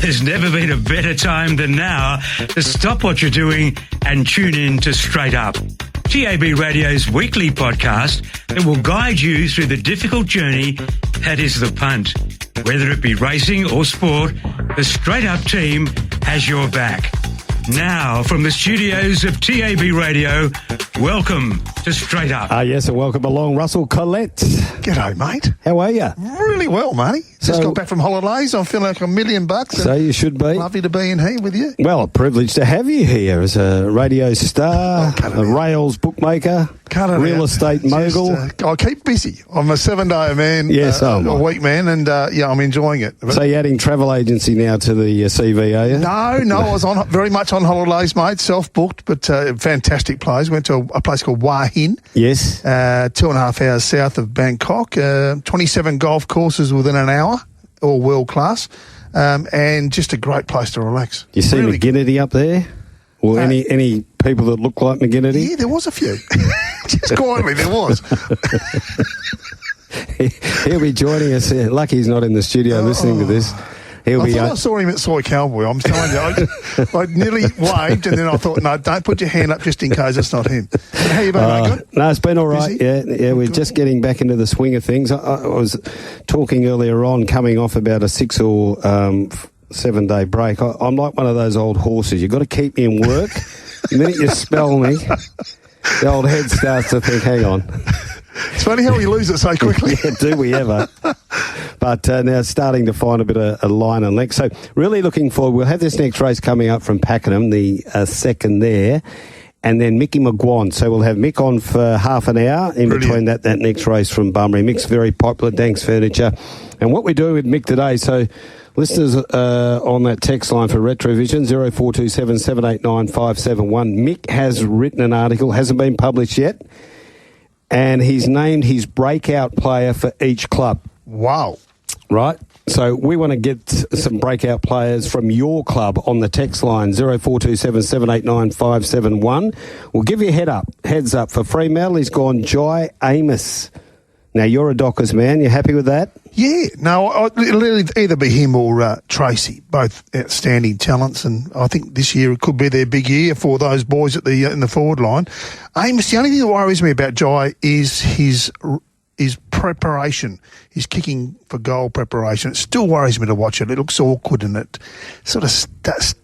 There's never been a better time than now to stop what you're doing and tune in to Straight Up, TAB Radio's weekly podcast that will guide you through the difficult journey that is the punt. Whether it be racing or sport, the Straight Up team has your back. Now, from the studios of TAB Radio, welcome to Straight Up. Yes, and welcome along, Russell Collett. G'day, mate. How are you? Really well, matey. Just got back from holidays. I'm feeling like $1 million. So you should be. Lovely to be in here with you. Well, a privilege to have you here as a radio star, a rails bookmaker, real estate mogul. I keep busy. I'm a 7-day man, a week man, and I'm enjoying it. So you're adding travel agency now to the CV, are you? No, I was very much on holidays, mate, self-booked, but fantastic place. Went to a place called Hua Hin. Yes. 2.5 hours south of Bangkok, 27 golf courses within an hour, all world class, and just a great place to relax. You see really McGuinnity up there? Or any people that look like McGuinnity? Yeah, there was a few. Just quietly, there was. He'll be joining us. Lucky he's not in the studio listening to this. I saw him at Soy Cowboy. I'm telling you, I nearly waved, and then I thought, no, don't put your hand up just in case it's not him. How you been, mate? Good? No, it's been all right. Yeah, we're just getting back into the swing of things. I was talking earlier on, coming off about a 6 or 7-day break. I'm like one of those old horses. You've got to keep me in work. The minute you spell me, the old head starts to think, hang on. It's funny how we lose it so quickly. Yeah, do we ever? But now it's starting to find a bit of a line and length. So really looking forward. We'll have this next race coming up from Pakenham, the second there, and then Mickey McGuane. So we'll have Mick on for half an hour in between that next race from Bunbury. Mick's very popular, Danks Furniture. And what we're doing with Mick today, so listeners on that text line for Retrovision, 0427 789 571. Mick has written an article, hasn't been published yet, and he's named his breakout player for each club. Wow. Right? So we want to get some breakout players from your club on the text line, 0427 789 571. We'll give you a heads up. For Fremantle, he's gone Jai Amos. Now, you're a Dockers man. You happy with that? Yeah. No, it'll either be him or Tracy, both outstanding talents, and I think this year it could be their big year for those boys at in the forward line. Amos, the only thing that worries me about Jai is his preparation, his kicking for goal preparation. It still worries me to watch it. It looks awkward and it sort of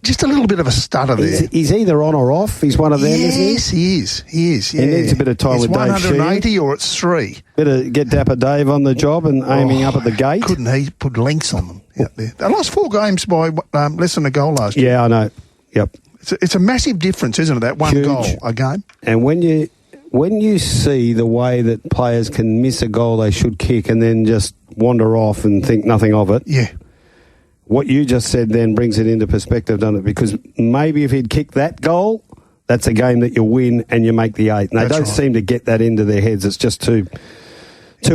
just a little bit of a stutter there. He's either on or off. He's one of them, isn't he? Yes, he is. Yeah. He needs a bit of time with Dave Sheehan. It's 180 or it's 3. Better get Dapper Dave on the job and aiming up at the gate. Couldn't he put links on them out there? They lost 4 games by less than a goal last year. Yeah, I know. Yep. It's a massive difference, isn't it, that one Huge. goal a game? And when you see the way that players can miss a goal they should kick and then just wander off and think nothing of it, what you just said then brings it into perspective, doesn't it? Because maybe if he'd kicked that goal, that's a game that you win and you make the 8. And they don't seem to get that into their heads. It's just too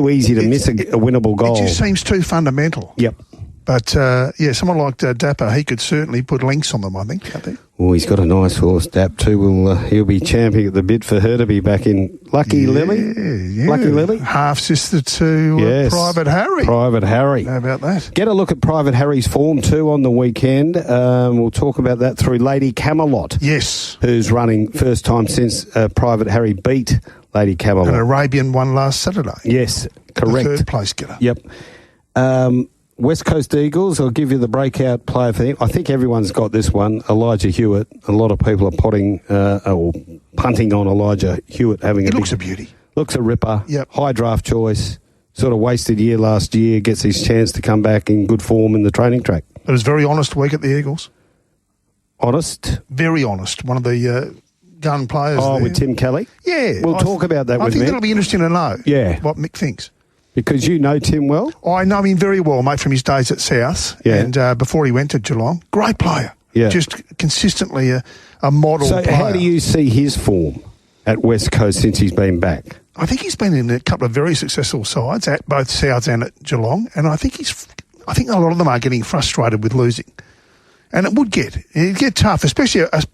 easy to miss a winnable goal. It just seems too fundamental. Yep. But, someone like Dapper, he could certainly put links on them, I think, out there. Well, he's got a nice horse, Dap, too. He'll be champing at the bit for her to be back in. Lucky Lily? Yeah. Lucky Lily? Half-sister to Private Harry. Private Harry. How about that? Get a look at Private Harry's form, too, on the weekend. We'll talk about that through Lady Camelot. Yes. Who's running first time since Private Harry beat Lady Camelot. An Arabian won last Saturday. Yes, correct. The third place getter. Yep. West Coast Eagles, I'll give you the breakout player for him. I think everyone's got this one, Elijah Hewitt. A lot of people are punting on Elijah Hewitt. Looks a beauty. Looks a ripper. Yep. High draft choice. Sort of wasted year last year. Gets his chance to come back in good form in the training track. It was a very honest week at the Eagles. Honest? Very honest. One of the gun players there. With Tim Kelly? Yeah. We'll talk about that with Mick. I think that'll be interesting to know what Mick thinks. Because you know Tim well? I know him very well, mate, from his days at South. Yeah. And before he went to Geelong. Great player. Yeah. Just consistently a model player. So how do you see his form at West Coast since he's been back? I think he's been in a couple of very successful sides at both Souths and at Geelong. And I think a lot of them are getting frustrated with losing. And it'd get tough, especially it's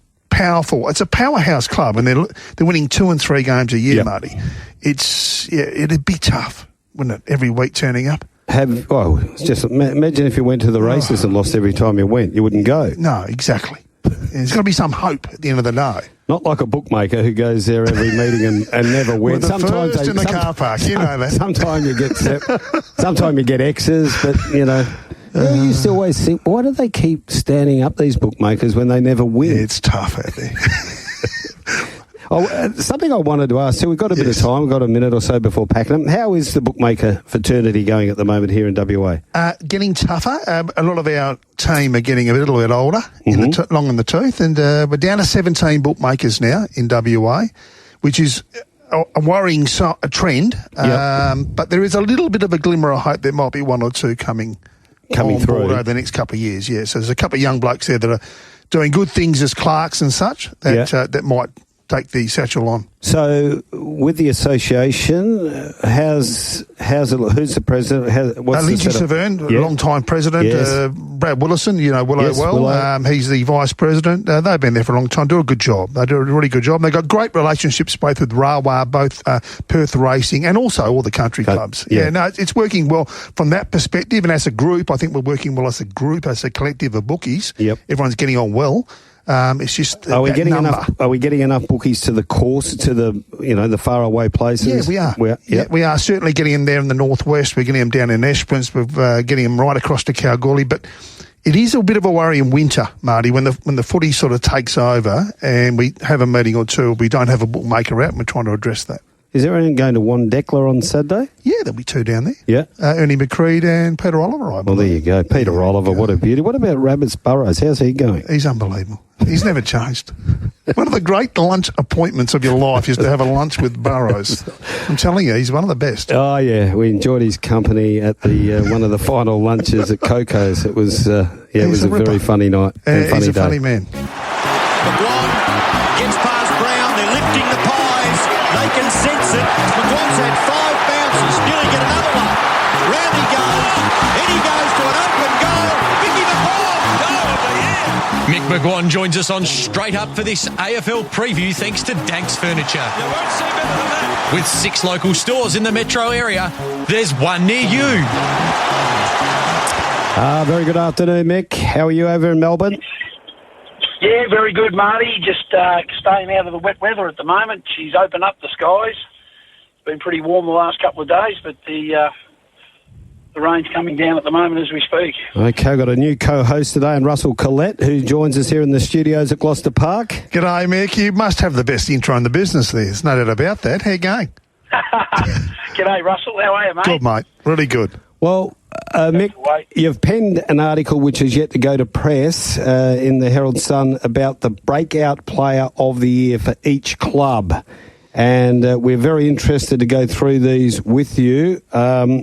a powerhouse club and they're winning 2 and 3 games a year, Marty. It'd be tough, wouldn't it? Every week turning up. it's just imagine if you went to the races and lost every time you went, you wouldn't go. No, exactly. There's got to be some hope at the end of the day. Not like a bookmaker who goes there every meeting and never wins. Sometimes in the car park, you know that. Sometimes you get X's, but I used to always think, why do they keep standing up these bookmakers when they never win? Yeah, it's tough out there. Something I wanted to ask. So we've got a bit of time. We've got a minute or so before Pakenham. How is the bookmaker fraternity going at the moment here in WA? Getting tougher. A lot of our team are getting a little bit older, long in the tooth, and we're down to 17 bookmakers now in WA, which is a worrying trend. But there is a little bit of a glimmer of hope. There might be one or two coming through over the next couple of years. Yeah, so there's a couple of young blokes there that are doing good things as clerks and such that might take the satchel on. So, with the association, how's it? Who's the president? Lindsay Severn, long-time president. Yes. Brad Willison, Willow well. He's the vice president. They've been there for a long time. Do a good job. They do a really good job. They've got great relationships both with Rawa, both Perth Racing, and also all the country clubs. It's working well from that perspective. And as a group, I think we're working well as a group, as a collective of bookies. Yep. Everyone's getting on well. It's just Are we getting enough bookies to the course, to the far away places? Yeah, we are. We are certainly getting them there in the northwest. We're getting them down in Esperance. We're getting them right across to Kalgoorlie. But it is a bit of a worry in winter, Marty, when the footy sort of takes over and we have a meeting or two. We don't have a bookmaker out, and we're trying to address that. Is there anyone going to Wandekla on Saturday? Yeah, there'll be two down there. Yeah. Ernie McCreed and Peter Oliver, I believe. Well, there you go. Peter Oliver, what a beauty. What about Rabbits Burrows? How's he going? He's unbelievable. He's never changed. One of the great lunch appointments of your life is to have a lunch with Burrows. I'm telling you, he's one of the best. Oh, yeah. We enjoyed his company at the one of the final lunches at Coco's. It was it was a very funny night and funny he's a day. funny man. McGuane gets past Brown. They're lifting the pies. They can sense it. McGuane's had 5 bounces. Nearly get another one. Round he goes. In he goes to an open goal. Mickey McGuane. Goal of the year. Mick McGuane joins us on Straight Up for this AFL preview thanks to Danks Furniture. You won't see better than that. With 6 local stores in the metro area, there's one near you. Very good afternoon, Mick. How are you over in Melbourne? Yeah, very good, Marty. Just staying out of the wet weather at the moment. She's opened up the skies. It's been pretty warm the last couple of days, but the rain's coming down at the moment as we speak. Okay, I've got a new co-host today, and Russell Collett, who joins us here in the studios at Gloucester Park. G'day, Mick. You must have the best intro in the business there. There's no doubt about that. How you going? G'day, Russell. How are you, mate? Good, mate. Really good. Well, Mick, you've penned an article which is yet to go to press in the Herald Sun about the breakout player of the year for each club. And we're very interested to go through these with you.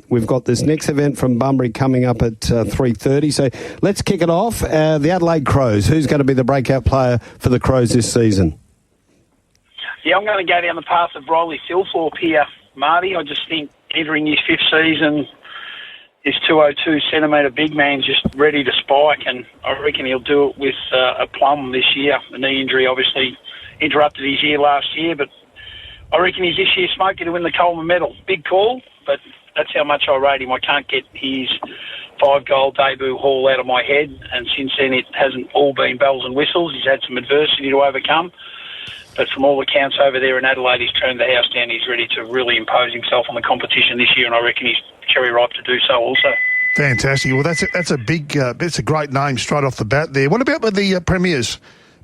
We've got this next event from Bunbury coming up at 3:30. So let's kick it off. The Adelaide Crows. Who's going to be the breakout player for the Crows this season? Yeah, I'm going to go down the path of Rylie Thilthorpe here, Marty. I just think entering his 5th season, his 202-centimetre big man's just ready to spike, and I reckon he'll do it with a plum this year. The knee injury obviously interrupted his year last year, but I reckon he's this year smoking to win the Coleman medal. Big call, but that's how much I rate him. I can't get his 5-goal debut haul out of my head, and since then it hasn't all been bells and whistles. He's had some adversity to overcome, but from all accounts over there in Adelaide, he's turned the house down. He's ready to really impose himself on the competition this year, and I reckon he's cherry ripe to do so also. Fantastic. Well, that's a big, it's a great name straight off the bat there. What about with the Premiers,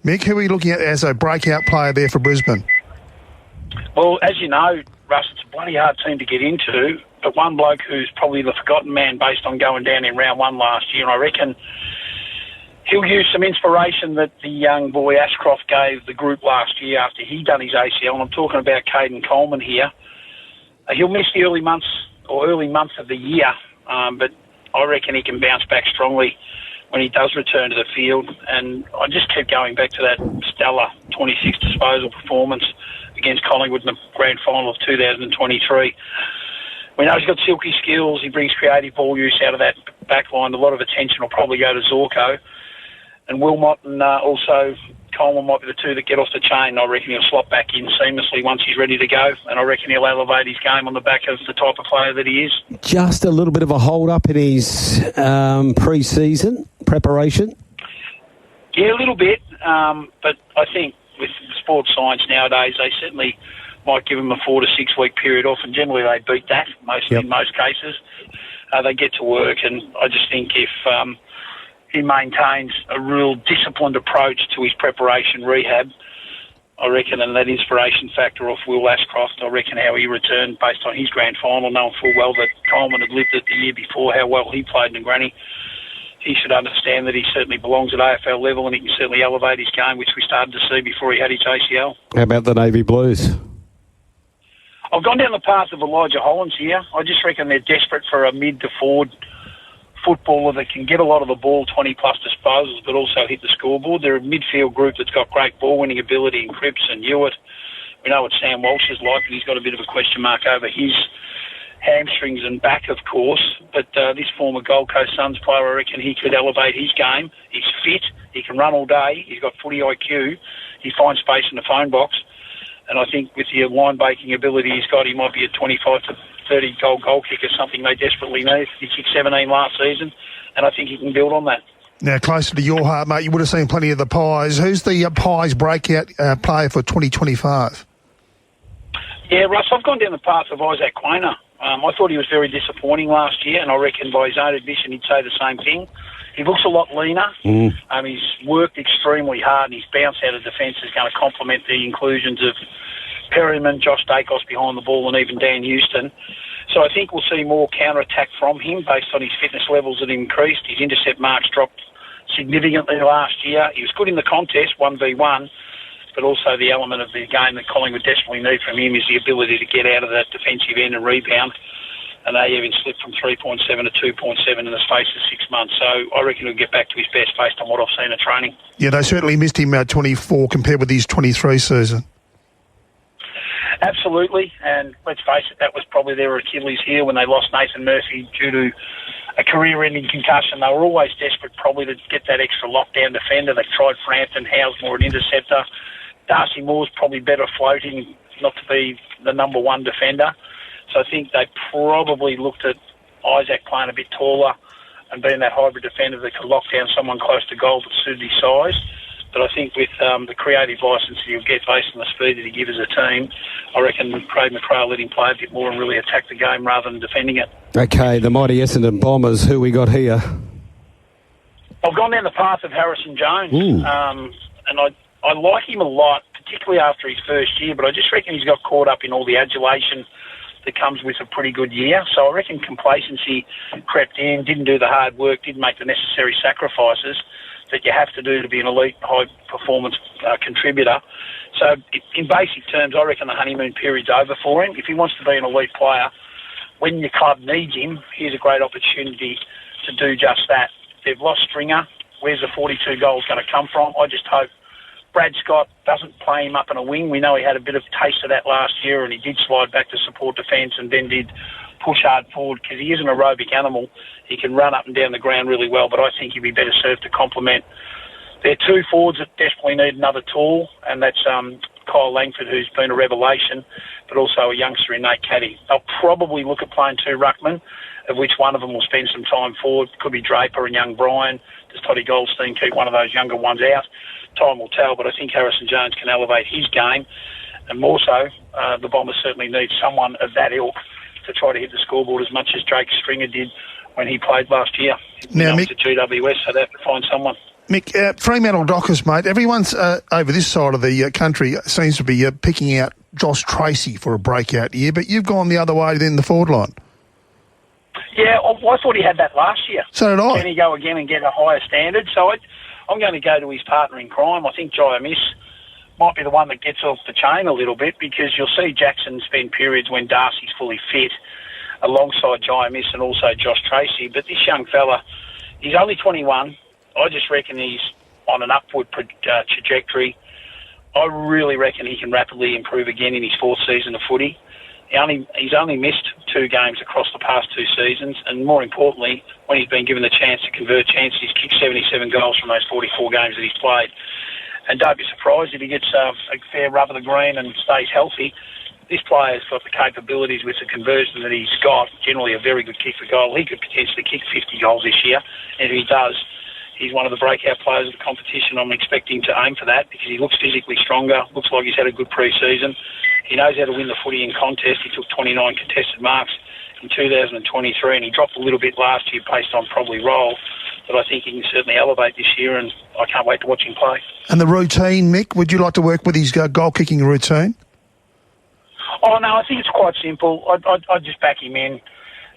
Mick? Who are you looking at as a breakout player there for Brisbane? Well, as you know, Russ, it's a bloody hard team to get into, but one bloke who's probably the forgotten man based on going down in round 1 last year, and I reckon he'll use some inspiration that the young boy Ashcroft gave the group last year after he done his ACL, and I'm talking about Caden Coleman here. He'll miss the early month of the year, but I reckon he can bounce back strongly when he does return to the field, and I just keep going back to that stellar 26 disposal performance against Collingwood in the grand final of 2023. We know he's got silky skills. He brings creative ball use out of that back line. A lot of attention will probably go to Zorko and Wilmot, and also Coleman might be the two that get off the chain. I reckon he'll slot back in seamlessly once he's ready to go, and I reckon he'll elevate his game on the back of the type of player that he is. Just a little bit of a hold-up in his pre-season preparation? Yeah, a little bit, but I think with sports science nowadays, they certainly might give him a 4 to 6 week period off, and generally they beat that in most cases. They get to work, and I just think if he maintains a real disciplined approach to his preparation rehab, I reckon, and that inspiration factor off Will Ashcroft, I reckon how he returned based on his grand final, knowing full well that Coleman had lived it the year before, how well he played in Granny. He should understand that he certainly belongs at AFL level, and he can certainly elevate his game, which we started to see before he had his ACL. How about the Navy Blues? I've gone down the path of Elijah Hollands here. I just reckon they're desperate for a mid to forward footballer that can get a lot of the ball, 20-plus disposals, but also hit the scoreboard. They're a midfield group that's got great ball-winning ability in Cripps and Hewitt. We know what Sam Walsh is like, and he's got a bit of a question mark over his hamstrings and back, of course. But this former Gold Coast Suns player, I reckon he could elevate his game. He's fit. He can run all day. He's got footy IQ. He finds space in the phone box. And I think with the line-breaking ability he's got, he might be a 25 to 30 goal kicker, something they desperately need. He kicked 17 last season, and I think he can build on that. Now, closer to your heart, mate, you would have seen plenty of the Pies. Who's the Pies breakout player for 2025? Yeah, Russ, I've gone down the path of Isaac Quainer. I thought he was very disappointing last year, and I reckon by his own admission he'd say the same thing. He looks a lot leaner. He's worked extremely hard, and his bounce out of defence is going to complement the inclusions of Perryman, Josh Dacos behind the ball, and even Dan Houston. So I think we'll see more counter-attack from him based on his fitness levels that increased. His intercept marks dropped significantly last year. He was good in the contest, 1v1, but also the element of the game that Collingwood desperately need from him is the ability to get out of that defensive end and rebound. And they even slipped from 3.7 to 2.7 in the space of 6 months. So I reckon he'll get back to his best based on what I've seen at training. Yeah, they certainly missed him at 24 compared with his 23 season. Absolutely, and let's face it, that was probably their Achilles heel when they lost Nathan Murphy due to a career-ending concussion. They were always desperate probably to get that extra lockdown defender. They tried Frampton, Housemore, an interceptor. Darcy Moore's probably better floating, not to be the number one defender. So I think they probably looked at Isaac playing a bit taller and being that hybrid defender that could lock down someone close to goal that suited his size. But I think with the creative licence that he'll get based on the speed that he gives as a team, I reckon Craig McRae let him play a bit more and really attack the game rather than defending it. Okay, the mighty Essendon Bombers, who we got here? I've gone down the path of Harrison Jones, and I like him a lot, particularly after his first year, but I just reckon he's got caught up in all the adulation that comes with a pretty good year. So I reckon complacency crept in, didn't do the hard work, didn't make the necessary sacrifices that you have to do to be an elite high-performance contributor. So in basic terms, I reckon the honeymoon period's over for him. If he wants to be an elite player, when your club needs him, here's a great opportunity to do just that. They've lost Stringer. Where's the 42 goals going to come from? I just hope Brad Scott doesn't play him up in a wing. We know he had a bit of taste of that last year, and he did slide back to support defence and then did push hard forward because he is an aerobic animal. He can run up and down the ground really well, but I think he'd be better served to complement their two forwards that desperately need another tool, and that's Kyle Langford, who's been a revelation, but also a youngster in Nate Caddy. They'll probably look at playing two ruckmen, of which one of them will spend some time forward. Could be Draper and young Brian. Does Toddy Goldstein keep one of those younger ones out? Time will tell, but I think Harrison Jones can elevate his game, and more so, the Bombers certainly need someone of that ilk to try to hit the scoreboard as much as Drake Stringer did when he played last year. Now, Mick, to GWS, so they have to find someone. Mick, Fremantle Dockers, mate, everyone's over this side of the country seems to be picking out Josh Tracy for a breakout year, but you've gone the other way in the forward line. Yeah, I thought he had that last year. So did I. Can he go again and get a higher standard? So I'm going to go to his partner in crime. I think Jai Miss might be the one that gets off the chain a little bit, because you'll see Jackson spend periods when Darcy's fully fit alongside Jai Miss and also Josh Tracy. But this young fella, he's only 21. I just reckon he's on an upward trajectory. I really reckon he can rapidly improve again in his fourth season of footy. He's only missed 2 games across the past 2 seasons, and more importantly, when he's been given the chance to convert chances, he's kicked 77 goals from those 44 games that he's played. And don't be surprised if he gets a fair rub of the green and stays healthy. This player's got the capabilities with the conversion that he's got, generally a very good kick for goal. He could potentially kick 50 goals this year, and if he does, he's one of the breakout players of the competition. I'm expecting to aim for that because he looks physically stronger, looks like he's had a good pre-season. He knows how to win the footy in contest. He took 29 contested marks in 2023, and he dropped a little bit last year based on probably role, but I think he can certainly elevate this year, and I can't wait to watch him play. And the routine, Mick, would you like to work with his goal-kicking routine? Oh, no, I think it's quite simple. I'd just back him in.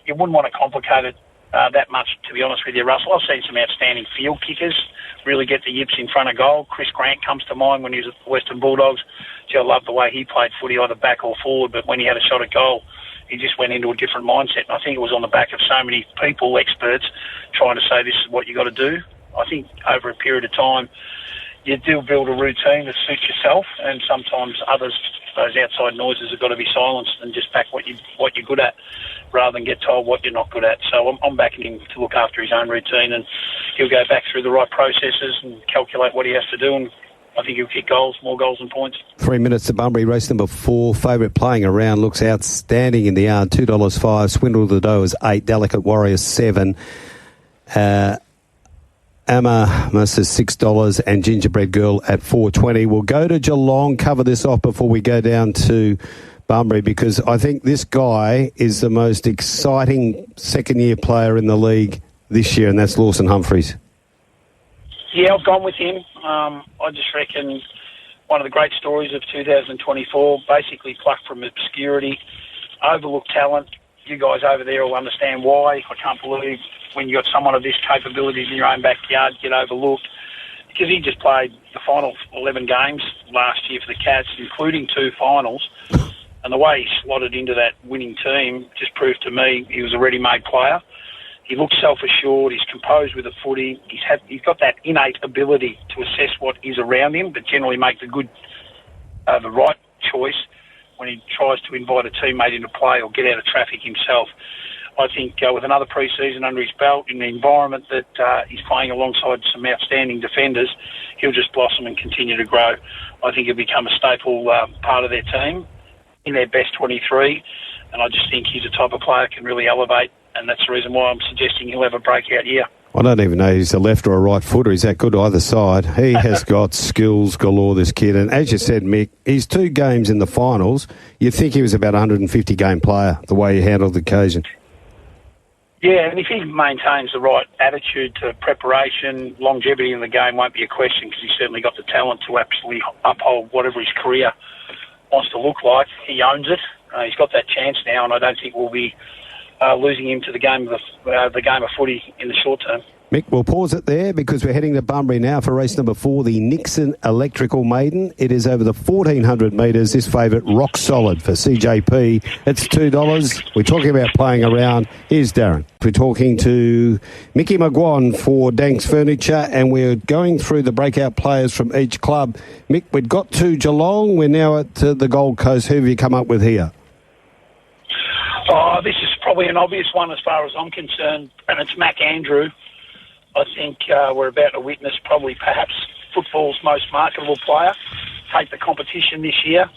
You wouldn't want to complicate it that much, to be honest with you, Russell. I've seen some outstanding field kickers really get the yips in front of goal. Chris Grant comes to mind when he was at the Western Bulldogs. Gee, I love the way he played footy, either back or forward, but when he had a shot at goal, he just went into a different mindset. And I think it was on the back of so many people, experts, trying to say this is what you got to do. I think over a period of time, you do build a routine that suits yourself, and sometimes others, those outside noises have got to be silenced and just back what you're good at, rather than get told what you're not good at. So I'm backing him to look after his own routine, and he'll go back through the right processes and calculate what he has to do, and I think he'll kick goals, more goals than points. 3 minutes to Bunbury, race number 4. Favourite playing around, looks outstanding in the yard. $2.05. Swindle the Dough is 8. Delicate Warrior 7. Amos is $6, and Gingerbread Girl at $4.20. We'll go to Geelong, cover this off before we go down to Bunbury, because I think this guy is the most exciting second-year player in the league this year, and that's Lawson Humphries. Yeah, I've gone with him. I just reckon one of the great stories of 2024, basically plucked from obscurity, overlooked talent. You guys over there will understand why. I can't believe when you got someone of this capabilities in your own backyard get overlooked, because he just played the final 11 games last year for the Cats, including 2 finals, and the way he slotted into that winning team just proved to me he was a ready-made player. He looks self-assured, he's composed with the footy, he's got that innate ability to assess what is around him, but generally make the right choice when he tries to invite a teammate into play or get out of traffic himself. I think with another pre-season under his belt, in the environment that he's playing alongside some outstanding defenders, he'll just blossom and continue to grow. I think he'll become a staple part of their team in their best 23, and I just think he's a type of player who can really elevate, and that's the reason why I'm suggesting he'll have a breakout year. I don't even know he's a left or a right footer. He's that good either side. He has got skills galore, this kid. And as you said, Mick, he's 2 games in the finals. You'd think he was about a 150-game player, the way he handled the occasion. Yeah, and if he maintains the right attitude to preparation, longevity in the game won't be a question, because he's certainly got the talent to absolutely uphold whatever his career wants to look like. He owns it. He's got that chance now, and I don't think we'll be losing him to the game of footy in the short term. Mick, we'll pause it there because we're heading to Bunbury now for race number 4, the Nixon Electrical Maiden. It is over the 1,400 metres. This favourite, Rock Solid for CJP. It's $2. We're talking about playing around. Here's Darren. We're talking to Mickey McGuane for Danks Furniture, and we're going through the breakout players from each club. Mick, we've got to Geelong. We're now at the Gold Coast. Who have you come up with here? Oh, this is probably an obvious one as far as I'm concerned, and it's Mac Andrew. I think we're about to witness probably perhaps football's most marketable player take the competition this year.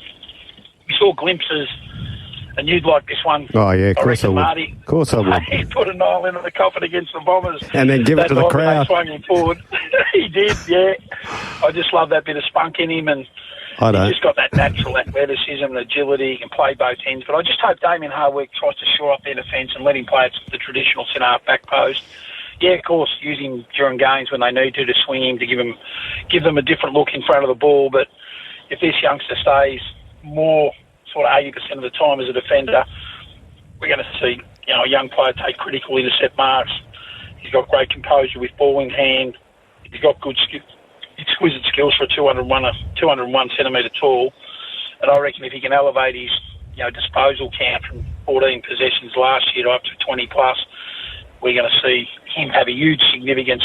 We saw glimpses, and you'd like this one. Oh, yeah, of course I would. Marty, of course I would. He put a nail into the coffin against the Bombers. And then give it to the crowd. Swung him forward. He did, yeah. I just love that bit of spunk in him, and he's just got that natural athleticism and agility. He can play both ends. But I just hope Damien Hardwick tries to shore up their defence and let him play at the traditional centre-half back post. Yeah, of course, use him during games when they need to swing him, to give them a different look in front of the ball. But if this youngster stays more sort of 80% of the time as a defender, we're going to see a young player take critical intercept marks. He's got great composure with ball in hand. He's got good exquisite skills for a 201 centimetre tall. And I reckon if he can elevate his disposal count from 14 possessions last year to up to 20 plus, we're going to see him have a huge significance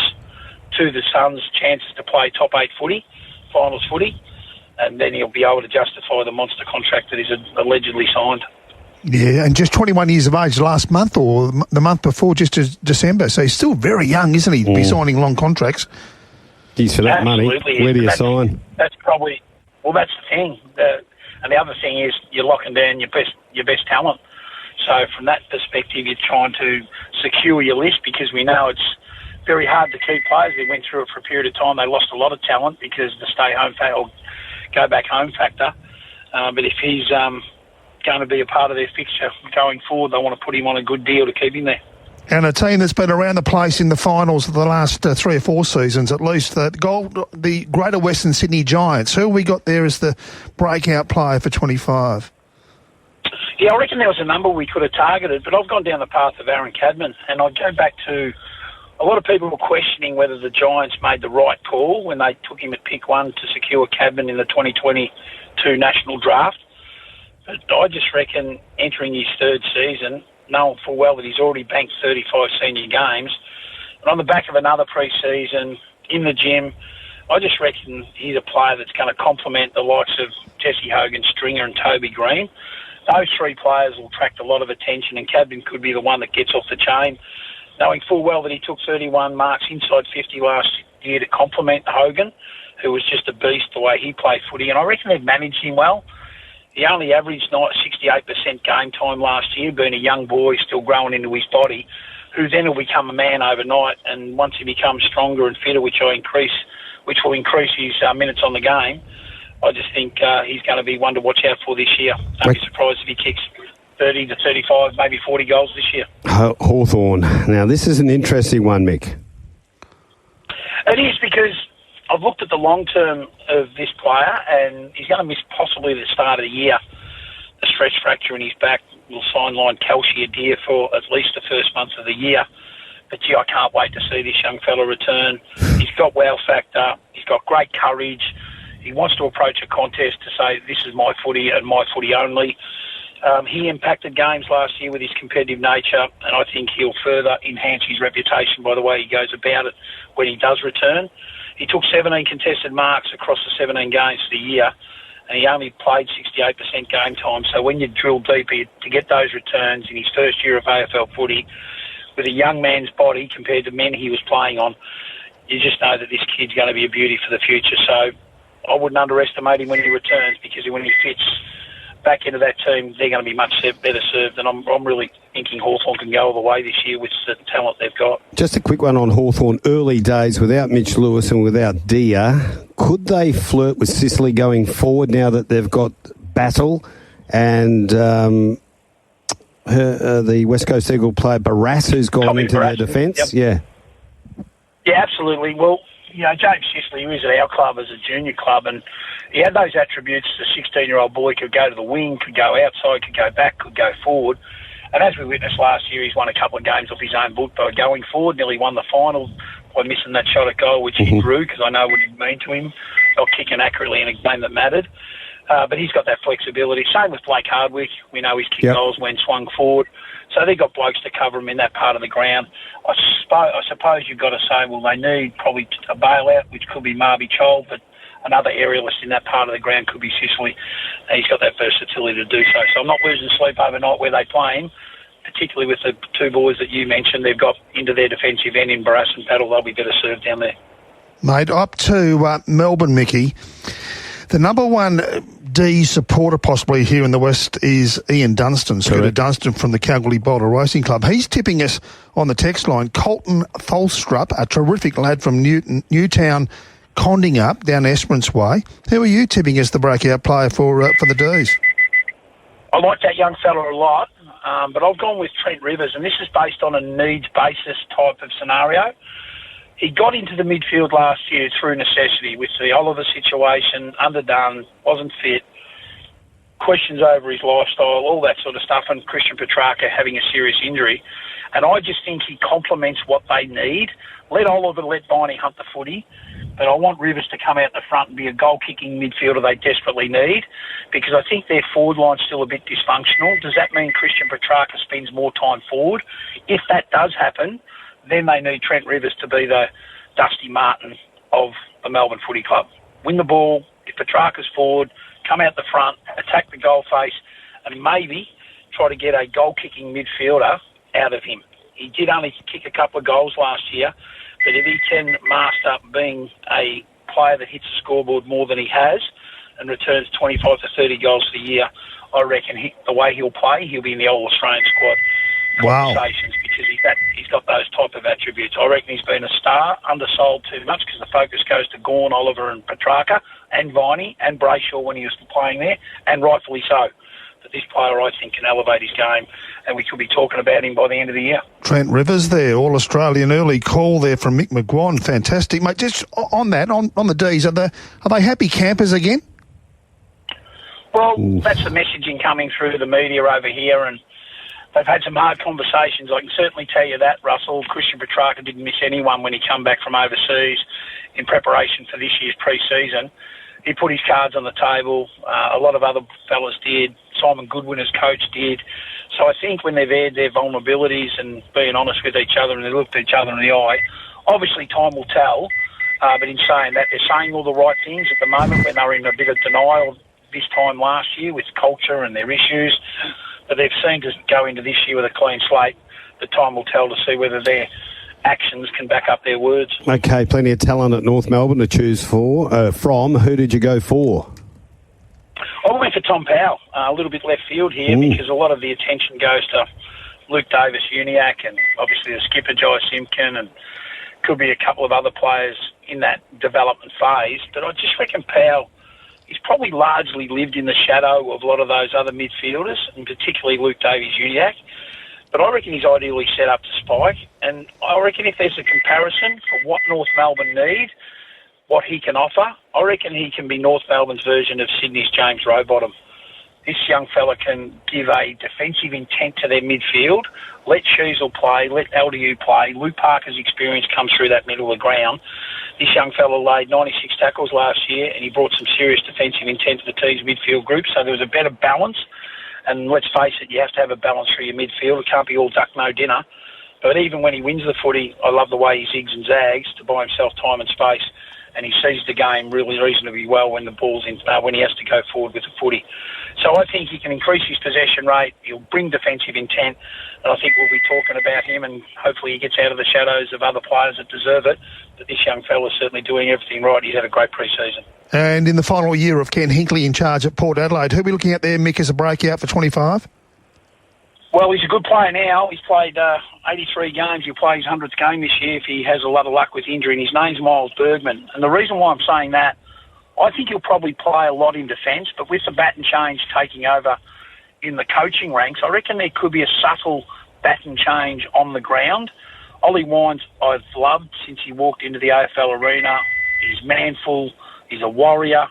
to the Suns' chances to play top 8 footy, finals footy, and then he'll be able to justify the monster contract that he's allegedly signed. Yeah, and just 21 years of age last month, or the month before, just December. So he's still very young, isn't he, to be signing long contracts? Geez, for that Absolutely. money, where do you sign? That's probably... Well, that's the thing. And the other thing is you're locking down your best talent. So from that perspective, you're trying to secure your list because we know it's very hard to keep players. They went through it for a period of time. They lost a lot of talent because the stay-home factor or go-back-home factor. But if he's going to be a part of their fixture going forward, they want to put him on a good deal to keep him there. And a team that's been around the place in the finals of the last 3 or 4 seasons, at least, the Greater Western Sydney Giants. Who we got there as the breakout player for 25? Yeah, I reckon there was a number we could have targeted, but I've gone down the path of Aaron Cadman, and I'd go back to a lot of people were questioning whether the Giants made the right call when they took him at pick 1 to secure Cadman in the 2022 National Draft. But I just reckon entering his 3rd season, knowing full well that he's already banked 35 senior games, and on the back of another pre-season in the gym, I just reckon he's a player that's going to complement the likes of Jesse Hogan, Stringer and Toby Green. Those 3 players will attract a lot of attention, and Cadman could be the one that gets off the chain, knowing full well that he took 31 marks inside 50 last year to complement Hogan, who was just a beast the way he played footy, and I reckon they've managed him well. He only averaged 68% game time last year, being a young boy still growing into his body, who then will become a man overnight, and once he becomes stronger and fitter, which will increase his minutes on the game, I just think he's going to be one to watch out for this year. Don't be surprised if he kicks 30 to 35, maybe 40 goals this year. Hawthorn. Now, this is an interesting one, Mick. It is, because I've looked at the long term of this player, and he's going to miss possibly the start of the year. A stretch fracture in his back will sideline calcium adhere for at least the first month of the year. But gee, I can't wait to see this young fella return. He's got wow factor. He's got great courage. He wants to approach a contest to say, this is my footy and my footy only. He impacted games last year with his competitive nature, and I think he'll further enhance his reputation by the way he goes about it when he does return. He took 17 contested marks across the 17 games for the year, and he only played 68% game time. So when you drill deeper to get those returns in his first year of AFL footy, with a young man's body compared to men he was playing on, you just know that this kid's going to be a beauty for the future. So I wouldn't underestimate him when he returns, because when he fits back into that team, they're going to be much better served. And I'm really thinking Hawthorn can go all the way this year with the talent they've got. Just a quick one on Hawthorn. Early days without Mitch Lewis and without Dia. Could they flirt with Sicily going forward now that they've got Battle and the West Coast Eagle player Barras, who's gone Tommy into Barras, their defence? Yep. Yeah, absolutely. Well, you know, James Sicily, who is at our club as a junior club, and he had those attributes. The 16-year-old boy could go to the wing, could go outside, could go back, could go forward. And as we witnessed last year, he's won a couple of games off his own book by going forward, nearly won the final by missing that shot at goal, which he drew, because I know what it meant to him, not kicking accurately in a game that mattered. But he's got that flexibility. Same with Blake Hardwick. We know his kick goals when swung forward. So they've got blokes to cover him in that part of the ground. I suppose you've got to say, well, they need probably a bailout, which could be Marby Chol, but another aerialist in that part of the ground could be Sicily. And he's got that versatility to do so. So I'm not losing sleep overnight where they play him, particularly with the 2 boys that you mentioned. They've got into their defensive end in Barras and Paddle. They'll be better served down there. Mate, up to Melbourne, Mickey. The number 1 D supporter possibly here in the West is Ian Dunstan, Scooter Dunstan from the Kalgoorlie Boulder Racing Club. He's tipping us on the text line. Colton Tholstrup, a terrific lad from Newtown, Condingup, down Esperance Way. Who are you tipping as the breakout player for the D's? I like that young fella a lot, but I've gone with Trent Rivers, and this is based on a needs basis type of scenario. He got into the midfield last year through necessity with the Oliver situation, underdone, wasn't fit, questions over his lifestyle, all that sort of stuff, and Christian Petrarca having a serious injury. And I just think he complements what they need. Let Oliver, let Viney hunt the footy, but I want Rivers to come out the front and be a goal-kicking midfielder they desperately need, because I think their forward line's still a bit dysfunctional. Does that mean Christian Petrarca spends more time forward? If that does happen, then they need Trent Rivers to be the Dusty Martin of the Melbourne Footy Club. Win the ball, if Petrarca's forward, come out the front, attack the goal face, and maybe try to get a goal-kicking midfielder out of him. He did only kick a couple of goals last year, But if he can master being a player that hits the scoreboard more than he has and returns 25 to 30 goals a year, I reckon the way he'll play, he'll be in the All-Australian squad conversations because he's got those type of attributes. I reckon he's been a star, undersold too much because the focus goes to Gawn, Oliver and Petrarca and Viney and Brayshaw when he was playing there, and rightfully so. But this player, I think, can elevate his game, and we could be talking about him by the end of the year. Trent Rivers there, All-Australian early call there from Mick McGuane. Fantastic, mate. Just on that, on the Ds, are they happy campers again? Well, that's the messaging coming through the media over here, and they've had some hard conversations. I can certainly tell you that, Russell. Christian Petrarca didn't miss anyone when he came back from overseas in preparation for this year's pre-season. He put his cards on the table. A lot of other fellas did. Simon Goodwin as coach did. So I think when they've aired their vulnerabilities and being honest with each other and they looked each other in the eye, obviously time will tell. But in saying that, they're saying all the right things at the moment when they were in a bit of denial this time last year with culture and their issues. But they've seemed to go into this year with a clean slate. The time will tell to see whether their actions can back up their words. Okay, plenty of talent at North Melbourne to choose from. Who did you go for? I went for Tom Powell, a little bit left field here because a lot of the attention goes to Luke Davis-Uniacke and obviously the skipper Jai Simpkin and could be a couple of other players in that development phase. But I just reckon Powell, he's probably largely lived in the shadow of a lot of those other midfielders, and particularly Luke Davies-Uniacke. But I reckon he's ideally set up to spike. And I reckon if there's a comparison for what North Melbourne need, what he can offer, I reckon he can be North Melbourne's version of Sydney's James Rowbottom. This young fella can give a defensive intent to their midfield, let Sheasel play, let LDU play. Luke Parker's experience comes through that middle of the ground. This young fella laid 96 tackles last year and he brought some serious defensive intent to the team's midfield group, so there was a better balance. And let's face it, you have to have a balance through your midfield. It can't be all duck, no dinner. But even when he wins the footy, I love the way he zigs and zags to buy himself time and space. And he sees the game really reasonably well when the ball's in, when he has to go forward with the footy. So I think he can increase his possession rate. He'll bring defensive intent. And I think we'll be talking about him, and hopefully he gets out of the shadows of other players that deserve it. But this young fella's certainly doing everything right. He's had a great pre-season. And in the final year of Ken Hinkley in charge at Port Adelaide, who are we looking at there, Mick, as a breakout for 25? Well, he's a good player now. He's played 83 games. He'll play his 100th game this year if he has a lot of luck with injury. And his name's Miles Bergman. And the reason why I'm saying that, I think he'll probably play a lot in defence, but with the baton change taking over in the coaching ranks, I reckon there could be a subtle baton change on the ground. Ollie Wines I've loved since he walked into the AFL arena. He's manful. He's a warrior.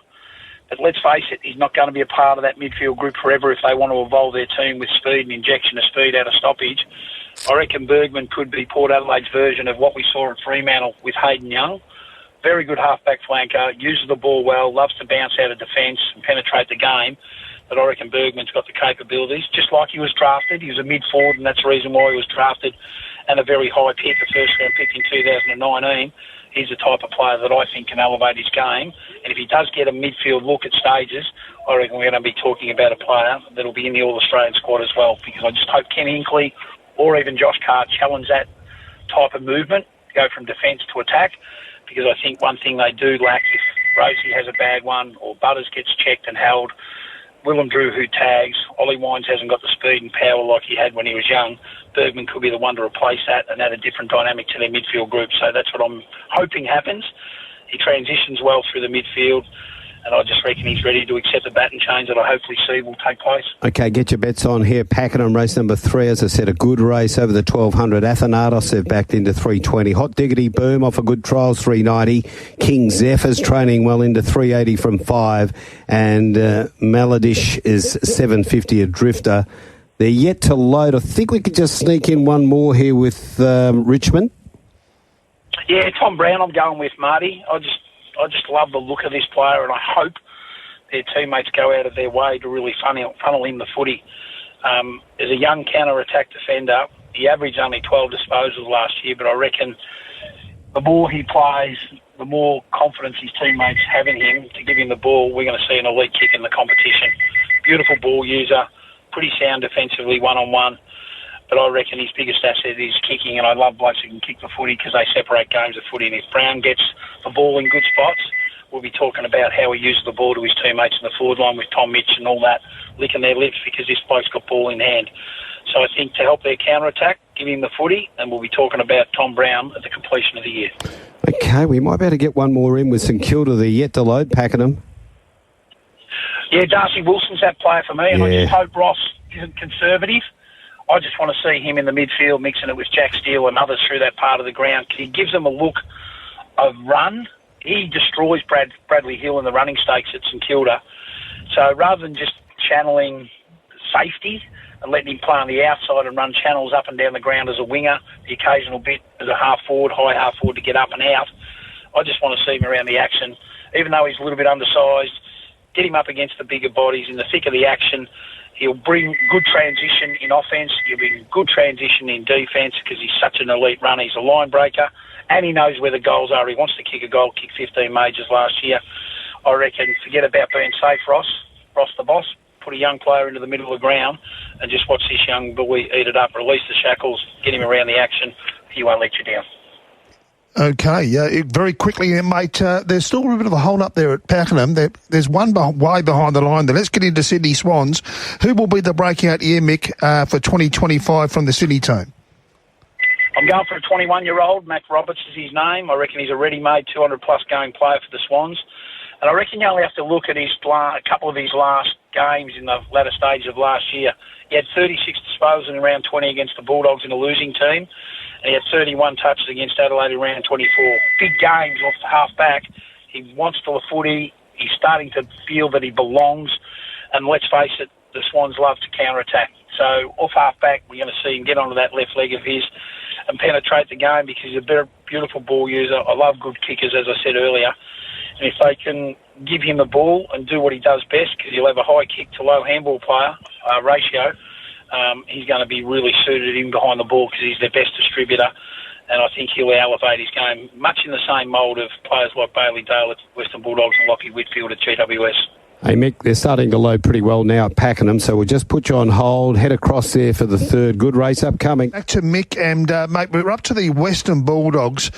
But let's face it, he's not going to be a part of that midfield group forever if they want to evolve their team with speed and injection of speed out of stoppage. I reckon Bergman could be Port Adelaide's version of what we saw at Fremantle with Hayden Young. Very good half-back flanker, uses the ball well, loves to bounce out of defence and penetrate the game. But I reckon Bergman's got the capabilities, just like he was drafted. He was a mid-forward, and that's the reason why he was drafted, and a very high pick, a first-round pick in 2019. He's the type of player that I think can elevate his game. And if he does get a midfield look at stages, I reckon we're going to be talking about a player that'll be in the All-Australian squad as well, because I just hope Ken Hinkley or even Josh Carr challenge that type of movement, go from defence to attack, because I think one thing they do lack, if Rosie has a bad one or Butters gets checked and held, Willem Drew who tags, Ollie Wines hasn't got the speed and power like he had when he was young. Bergman could be the one to replace that and add a different dynamic to their midfield group. So that's what I'm hoping happens. He transitions well through the midfield, and I just reckon he's ready to accept the baton change that I hopefully see will take place. Okay, get your bets on here. Pakenham race number 3, as I said, a good race over the 1200. Athanatos, they've backed into 320. Hot Diggity Boom off a good trials, 390. King Zephyr's training well into 380 from 5. And Melodish is 750 a drifter. They're yet to load. I think we could just sneak in one more here with Richmond. Yeah, Tom Brown I'm going with, Marty. I just love the look of this player, and I hope their teammates go out of their way to really funnel in the footy. As a young counter-attack defender, he averaged only 12 disposals last year, but I reckon the more he plays, the more confidence his teammates have in him to give him the ball. We're going to see an elite kick in the competition. Beautiful ball user, pretty sound defensively one-on-one. But I reckon his biggest asset is kicking, and I love blokes who can kick the footy because they separate games of footy. And if Brown gets the ball in good spots, we'll be talking about how he uses the ball to his teammates in the forward line with Tom Mitch and all that, licking their lips because this bloke's got ball in hand. So I think to help their counter-attack, give him the footy, and we'll be talking about Tom Brown at the completion of the year. Okay, we might be able to get one more in with St Kilda. They're yet to load Pakenham. Yeah, Darcy Wilson's that player for me, and I just hope Ross isn't conservative. I just want to see him in the midfield mixing it with Jack Steele and others through that part of the ground. He gives them a look of run. He destroys Bradley Hill in the running stakes at St Kilda. So rather than just channeling safety and letting him play on the outside and run channels up and down the ground as a winger, the occasional bit as a half forward, high half forward to get up and out, I just want to see him around the action. Even though he's a little bit undersized, get him up against the bigger bodies in the thick of the action. He'll bring good transition in offence. He'll bring good transition in defence because he's such an elite runner. He's a line breaker, and he knows where the goals are. He wants to kick a goal, kick 15 majors last year. I reckon forget about being safe, Ross the boss. Put a young player into the middle of the ground and just watch this young boy eat it up. Release the shackles, get him around the action. He won't let you down. Okay, very quickly, mate, there's still a bit of a hold up there at Pakenham. There's one way behind the line there. Let's get into Sydney Swans. Who will be the breakout year, Mick, for 2025 from the Sydney team? I'm going for a 21-year-old. Mac Roberts is his name. I reckon he's a ready-made 200-plus game player for the Swans. And I reckon you only have to look at a couple of his last games in the latter stage of last year. He had 36 disposals in round 20 against the Bulldogs in a losing team. And he had 31 touches against Adelaide in round 24. Big games off the half-back. He wants to the footy. He's starting to feel that he belongs. And let's face it, the Swans love to counter-attack. So off half-back, we're going to see him get onto that left leg of his and penetrate the game because he's a beautiful ball user. I love good kickers, as I said earlier. And if they can give him the ball and do what he does best, because he'll have a high kick to low handball player ratio, he's going to be really suited in behind the ball because he's their best distributor. And I think he'll elevate his game much in the same mould of players like Bailey Dale at Western Bulldogs and Lockie Whitfield at GWS. Hey, Mick, they're starting to load pretty well now at Pakenham, so we'll just put you on hold, head across there for the third. Good race upcoming. Back to Mick, and, mate, we're up to the Western Bulldogs.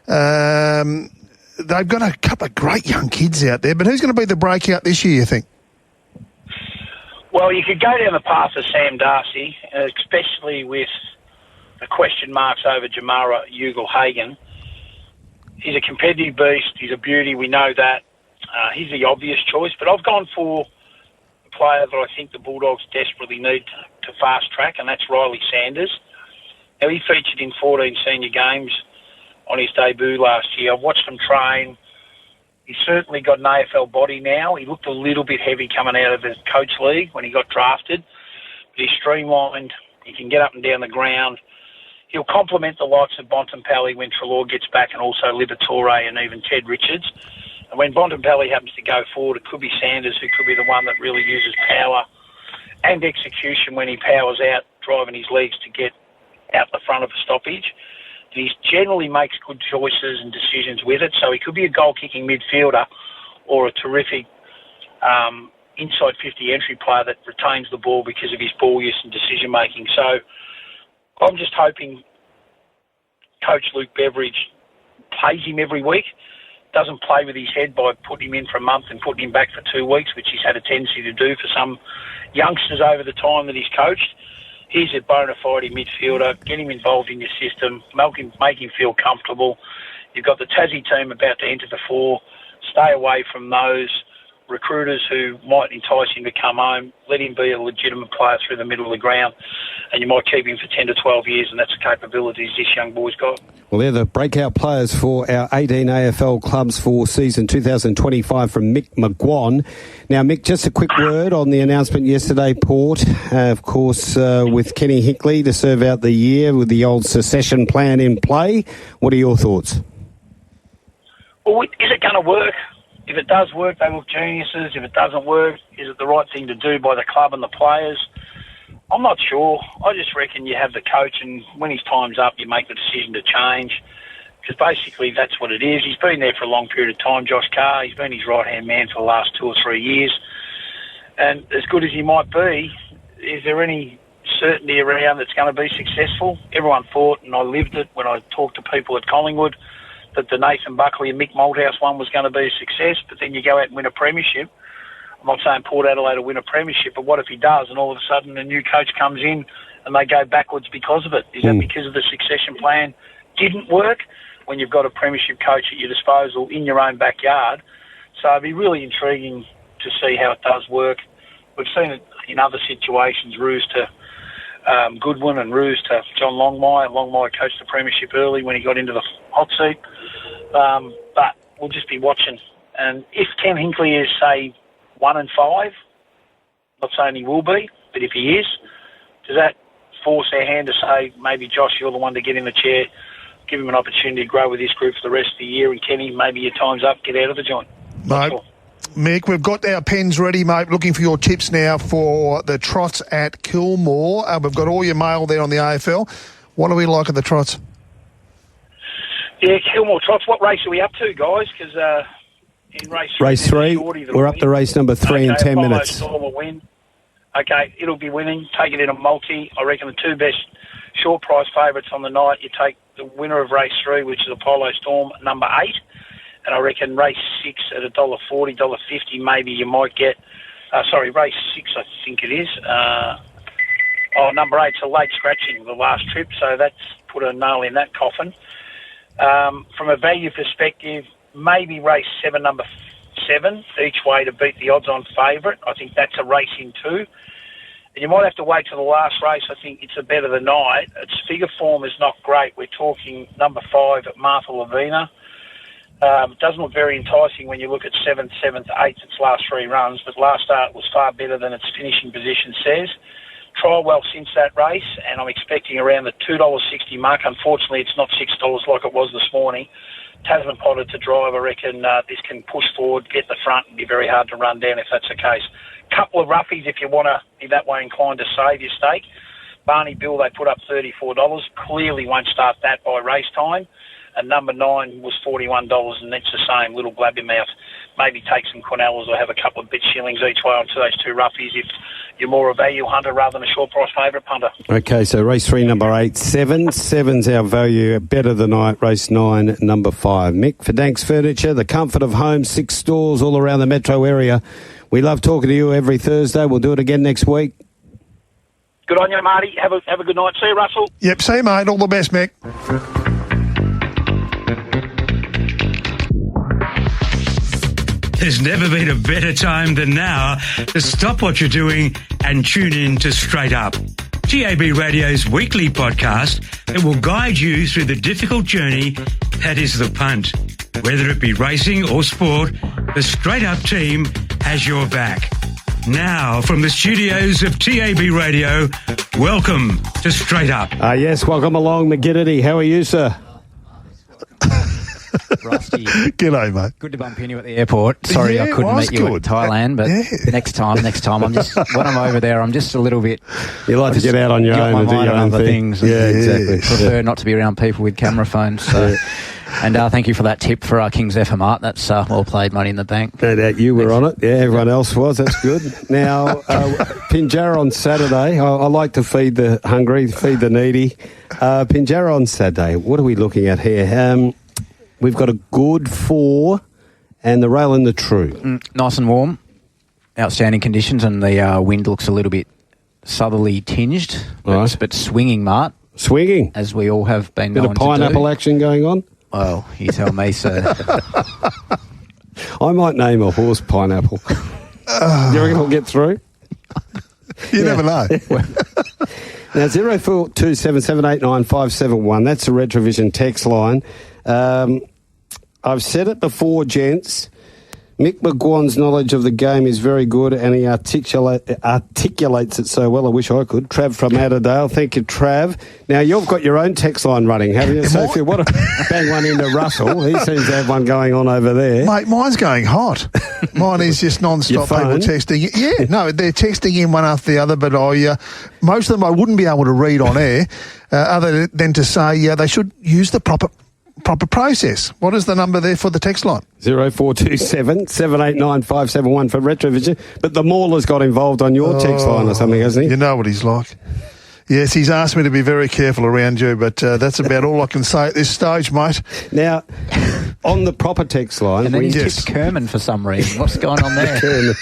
They've got a couple of great young kids out there, but who's going to be the breakout this year, you think? Well, you could go down the path of Sam Darcy, especially with the question marks over Jamara Ugle-Hagan. He's a competitive beast. He's a beauty. We know that. He's the obvious choice, but I've gone for a player that I think the Bulldogs desperately need to fast track, and that's Rylie Sanders. Now, he featured in 14 senior games on his debut last year. I've watched him train. He's certainly got an AFL body now. He looked a little bit heavy coming out of the coach league when he got drafted, but he's streamlined. He can get up and down the ground. He'll complement the likes of Bontempelli when Treloar gets back, and also Liberatore and even Ted Richards. And when Bontempelli happens to go forward, it could be Sanders who could be the one that really uses power and execution when he powers out, driving his legs to get out the front of a stoppage. He generally makes good choices and decisions with it, so he could be a goal-kicking midfielder or a terrific inside 50 entry player that retains the ball because of his ball use and decision-making. So I'm just hoping Coach Luke Beveridge plays him every week, doesn't play with his head by putting him in for a month and putting him back for 2 weeks, which he's had a tendency to do for some youngsters over the time that he's coached. He's a bona fide midfielder. Get him involved in your system. Make him feel comfortable. You've got the Tassie team about to enter the fore. Stay away from those recruiters who might entice him to come home. Let him be a legitimate player through the middle of the ground, and you might keep him for 10 to 12 years, and that's the capabilities this young boy's got. Well, they're the breakout players for our 18 AFL clubs for season 2025 from Mick McGuane. Now, Mick, just a quick word on the announcement yesterday, Port, of course, with Kenny Hickley to serve out the year with the old secession plan in play. What are your thoughts? Well, is it going to work? If it does work, they look geniuses. If it doesn't work, is it the right thing to do by the club and the players? I'm not sure. I just reckon you have the coach, and when his time's up, you make the decision to change. Because basically that's what it is. He's been there for a long period of time, Josh Carr. He's been his right-hand man for the last 2 or 3 years. And as good as he might be, is there any certainty around that's going to be successful. Everyone thought, and I lived it when I talked to people at Collingwood, that the Nathan Buckley and Mick Malthouse one was going to be a success, but then you go out and win a premiership. I'm not saying Port Adelaide will win a premiership, but what if he does and all of a sudden a new coach comes in and they go backwards because of it? Is that because of the succession plan didn't work when you've got a premiership coach at your disposal in your own backyard? So it'd be really intriguing to see how it does work. We've seen it in other situations, Roos to Goodwin and Roos to John Longmire. Longmire coached the premiership early when he got into the hot seat. But we'll just be watching. And if Ken Hinkley is, say, 1-5, not saying he will be, but if he is, does that force our hand to say, maybe Josh, you're the one to get in the chair, give him an opportunity to grow with this group for the rest of the year, and Kenny, maybe your time's up, get out of the joint? Mate, Mick, we've got our pens ready, mate. Looking for your tips now for the trots at Kilmore. We've got all your mail there on the AFL. What do we like at the trots? Yeah, Kilmore trots. What race are we up to, guys? Because in race 3, we're up to race number 3 in 10 minutes. Storm will win. Okay, it'll be winning. Take it in a multi. I reckon the two best short price favourites on the night. You take the winner of race 3, which is Apollo Storm, number 8. And I reckon race 6 at $1.40, $1.50, maybe you might get... race 6, I think it is. Number 8's a late scratching the last trip, so that's put a nail in that coffin. From a value perspective, maybe race 7, number 7, each way to beat the odds-on favourite. I think that's a race in 2. And you might have to wait till the last race. I think it's a bet of the night. Its figure form is not great. We're talking number 5 at Martha Lavina. It doesn't look very enticing when you look at 7th, 8th, its last 3 runs, but last start was far better than its finishing position says. Trial well since that race, and I'm expecting around the $2.60 mark. Unfortunately, it's not $6 like it was this morning. Tasman Potter to drive, I reckon this can push forward, get the front, and be very hard to run down if that's the case. Couple of roughies if you want to be that way inclined to save your stake. Barney Bill, they put up $34. Clearly won't start that by race time. And number 9 was $41, and that's the same, little blab your mouth. Maybe take some Cornellas or have a couple of bit shillings each way onto those 2 roughies if you're more a value hunter rather than a short price favourite punter. Okay, so race 3, number 8, 7. 7's our value, better than night. Race 9, number 5. Mick, for Danks Furniture, the comfort of home, 6 stores all around the metro area. We love talking to you every Thursday. We'll do it again next week. Good on you, Marty. Have a good night. See you, Russell. Yep, see you, mate. All the best, Mick. There's never been a better time than now to stop what you're doing and tune in to Straight Up, TAB Radio's weekly podcast that will guide you through the difficult journey that is the punt. Whether it be racing or sport, the Straight Up team has your back. Now, from the studios of TAB Radio, welcome to Straight Up. Yes, welcome along, McGinnity. How are you, sir? Rusty. G'day, mate. Good to bump into you at the airport. Sorry I couldn't meet you in Thailand, but next time, when I'm over there, I'm just a little bit... You like to get out on your own and do your own things. Yeah, exactly. Prefer not to be around people with camera phones. So. And thank you for that tip for King's FMR. That's well played, money in the bank. No doubt you were on it. Yeah, everyone else was. That's good. Now, Pinjarra on Saturday. I like to feed the hungry, feed the needy. Pinjarra on Saturday. What are we looking at here? We've got a good 4 and the rail and the true. Nice and warm. Outstanding conditions, and the wind looks a little bit southerly tinged, but swinging, Mart. Swinging? As we all have been known to do. Bit of pineapple action going on? Well, you tell me, sir. I might name a horse Pineapple. Do you reckon I'll get through? You never know. Now, 0427789571. That's the Retrovision text line. I've said it before, gents. Mick McGuane's knowledge of the game is very good, and he articulates it so well. I wish I could. Trav from Aderdale. Thank you, Trav. Now, you've got your own text line running, haven't you? So if you want to bang one into Russell, he seems to have one going on over there. Mate, mine's going hot. Mine is just non-stop people texting. Yeah, no, they're texting in one after the other, but most of them I wouldn't be able to read on air other than to say they should use the proper process. What is the number there for the text line? 0427 789 571 for Retrovision. But the Mauler's got involved on your text line or something, hasn't he? You know what he's like. Yes, he's asked me to be very careful around you, but that's about all I can say at this stage, mate. Now, on the proper text line... And then he tipped Kerman for some reason. What's going on there?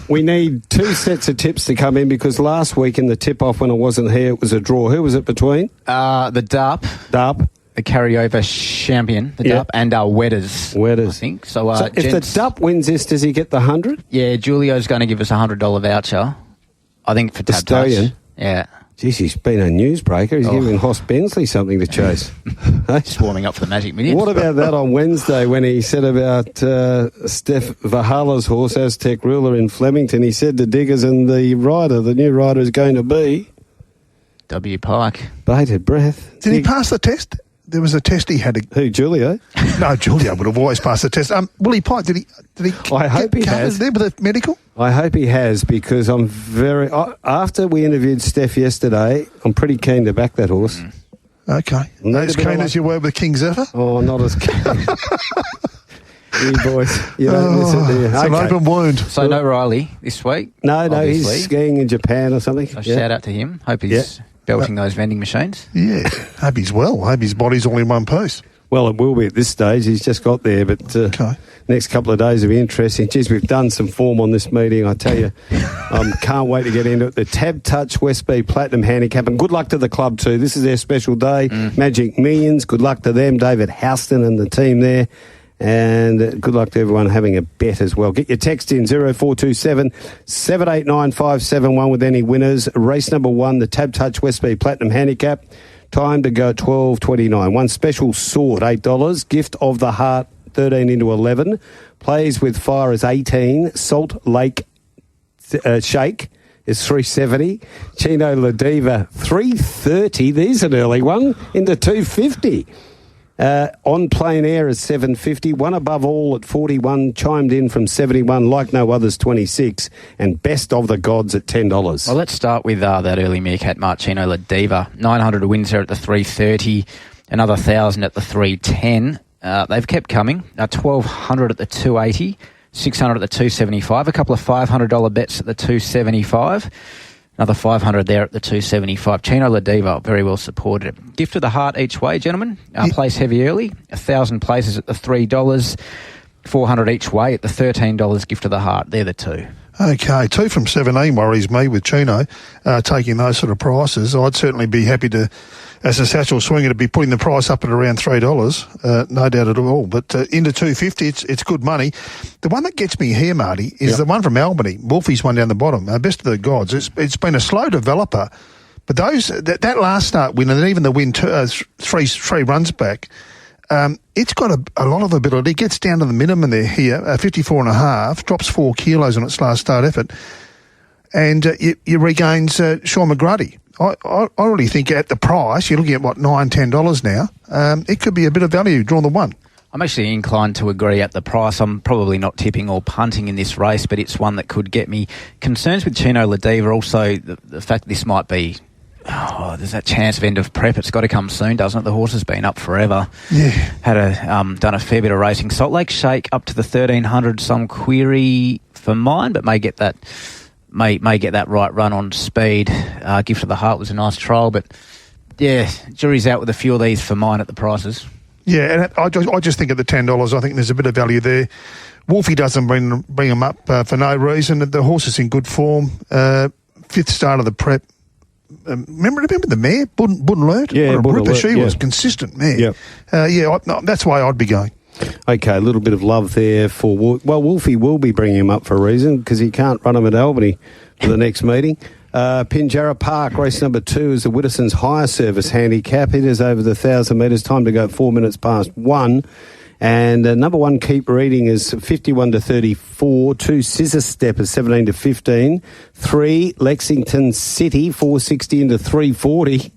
We need 2 sets of tips to come in because last week in the tip-off when I wasn't here, it was a draw. Who was it between? The Darp. The carryover champion, the Dup, and our Wetters, I think. So if the Dup wins this, does he get the 100? Yeah, Julio's going to give us a $100 voucher, I think, for Tab Stallion. Touch. Yeah. Jeez, he's been a newsbreaker. He's giving Hoss Bensley something to chase. Just warming up for the Magic Millions. What about that on Wednesday when he said about Steph Vahala's horse, Aztec Ruler in Flemington? He said to Diggers and the new rider is going to be... W. Pike. Bated breath. Did he pass the test? There was a test he had to... Who, Julio? No, Julio would have always passed the test. Willie Pike, did he I hope he has. There with the medical? I hope he has because I'm very... after we interviewed Steph yesterday, I'm pretty keen to back that horse. Okay. As keen as you were with King Zephyr? Oh, not as keen. You boys, you don't miss it there. It's an open wound. So no Rylie this week? No, obviously. He's skiing in Japan or something. So shout out to him. Hope he's... belting those vending machines. Yeah, hope he's well. Hope his body's all in one piece. Well, it will be at this stage. He's just got there, but next couple of days will be interesting. Geez, we've done some form on this meeting, I tell you. Can't wait to get into it. The Tab Touch Westby Platinum Handicap, and good luck to the club too. This is their special day. Magic Millions, good luck to them. David Houston and the team there. And good luck to everyone having a bet as well. Get your text in 0427 789 571 with any winners. Race number 1, the Tab Touch Westby Platinum Handicap. Time to go 12.29. One special sword, $8. Gift of the Heart, 13 into 11. Plays with fire is 18. Salt Lake Shake is $3.70. Chino La Diva, $3.30. There's an early one into $2.50. On Plain Air is $7.50. One Above All at $41. Chimed in from $71. Like No Others, $26. And Best of the Gods at $10. Well, let's start with that early meerkat, Marchino La Diva. 900 to Windsor at the $3.30. Another 1,000 at the $3.10. They've kept coming. 1,200 at the $2.80. 600 at the $2.75. A couple of $500 bets at the $2.75. Another 500 there at the 275. Chino La Diva, very well supported. Gift of the Heart each way, gentlemen. Place heavy early. 1,000 places at the $3. 400 each way at the $13 Gift of the Heart. They're the two. Okay, 2 from 17 worries me with Chino taking those sort of prices. I'd certainly be happy to, as a satchel swinger, to be putting the price up at around $3, no doubt at all. But into $2.50, it's good money. The one that gets me here, Marty, is the one from Albany. Wolfie's one down the bottom. Best of the Gods. It's been a slow developer, but that last start win and even the win three runs back. It's got a lot of ability. It gets down to the minimum there here, 54.5, drops 4 kilos on its last start effort, and you regains Sean McGrady. I really think at the price, you're looking at, $9, $10 now. It could be a bit of value, drawn the one. I'm actually inclined to agree at the price. I'm probably not tipping or punting in this race, but it's one that could get me. Concerns with Chino La Diva, also the fact that this might be... there's that chance of end of prep. It's got to come soon, doesn't it? The horse has been up forever. Yeah. Done a fair bit of racing. Salt Lake Shake up to the 1,300. Some query for mine, but may get that right run on speed. Gift of the Heart was a nice trial, but yeah, jury's out with a few of these for mine at the prices. Yeah, and I just think at the $10, I think there's a bit of value there. Wolfie doesn't bring them up for no reason. The horse is in good form. 5th start of the prep. Remember the mare, Budden Alert? Yeah, what a ripper she was, yeah. Consistent mare. Yep. That's why I'd be going. Okay, a little bit of love there for... Well, Wolfie will be bringing him up for a reason because he can't run him at Albany for the next meeting. Pinjarra Park, race number 2 is the Witterson's higher service handicap. It is over the 1,000 metres. Time to go 4 minutes past 1. And number 1, Keep Reading, is 51 to 34. 2, Scissor Step is 17 to 15. 3, Lexington City, 460 into 340.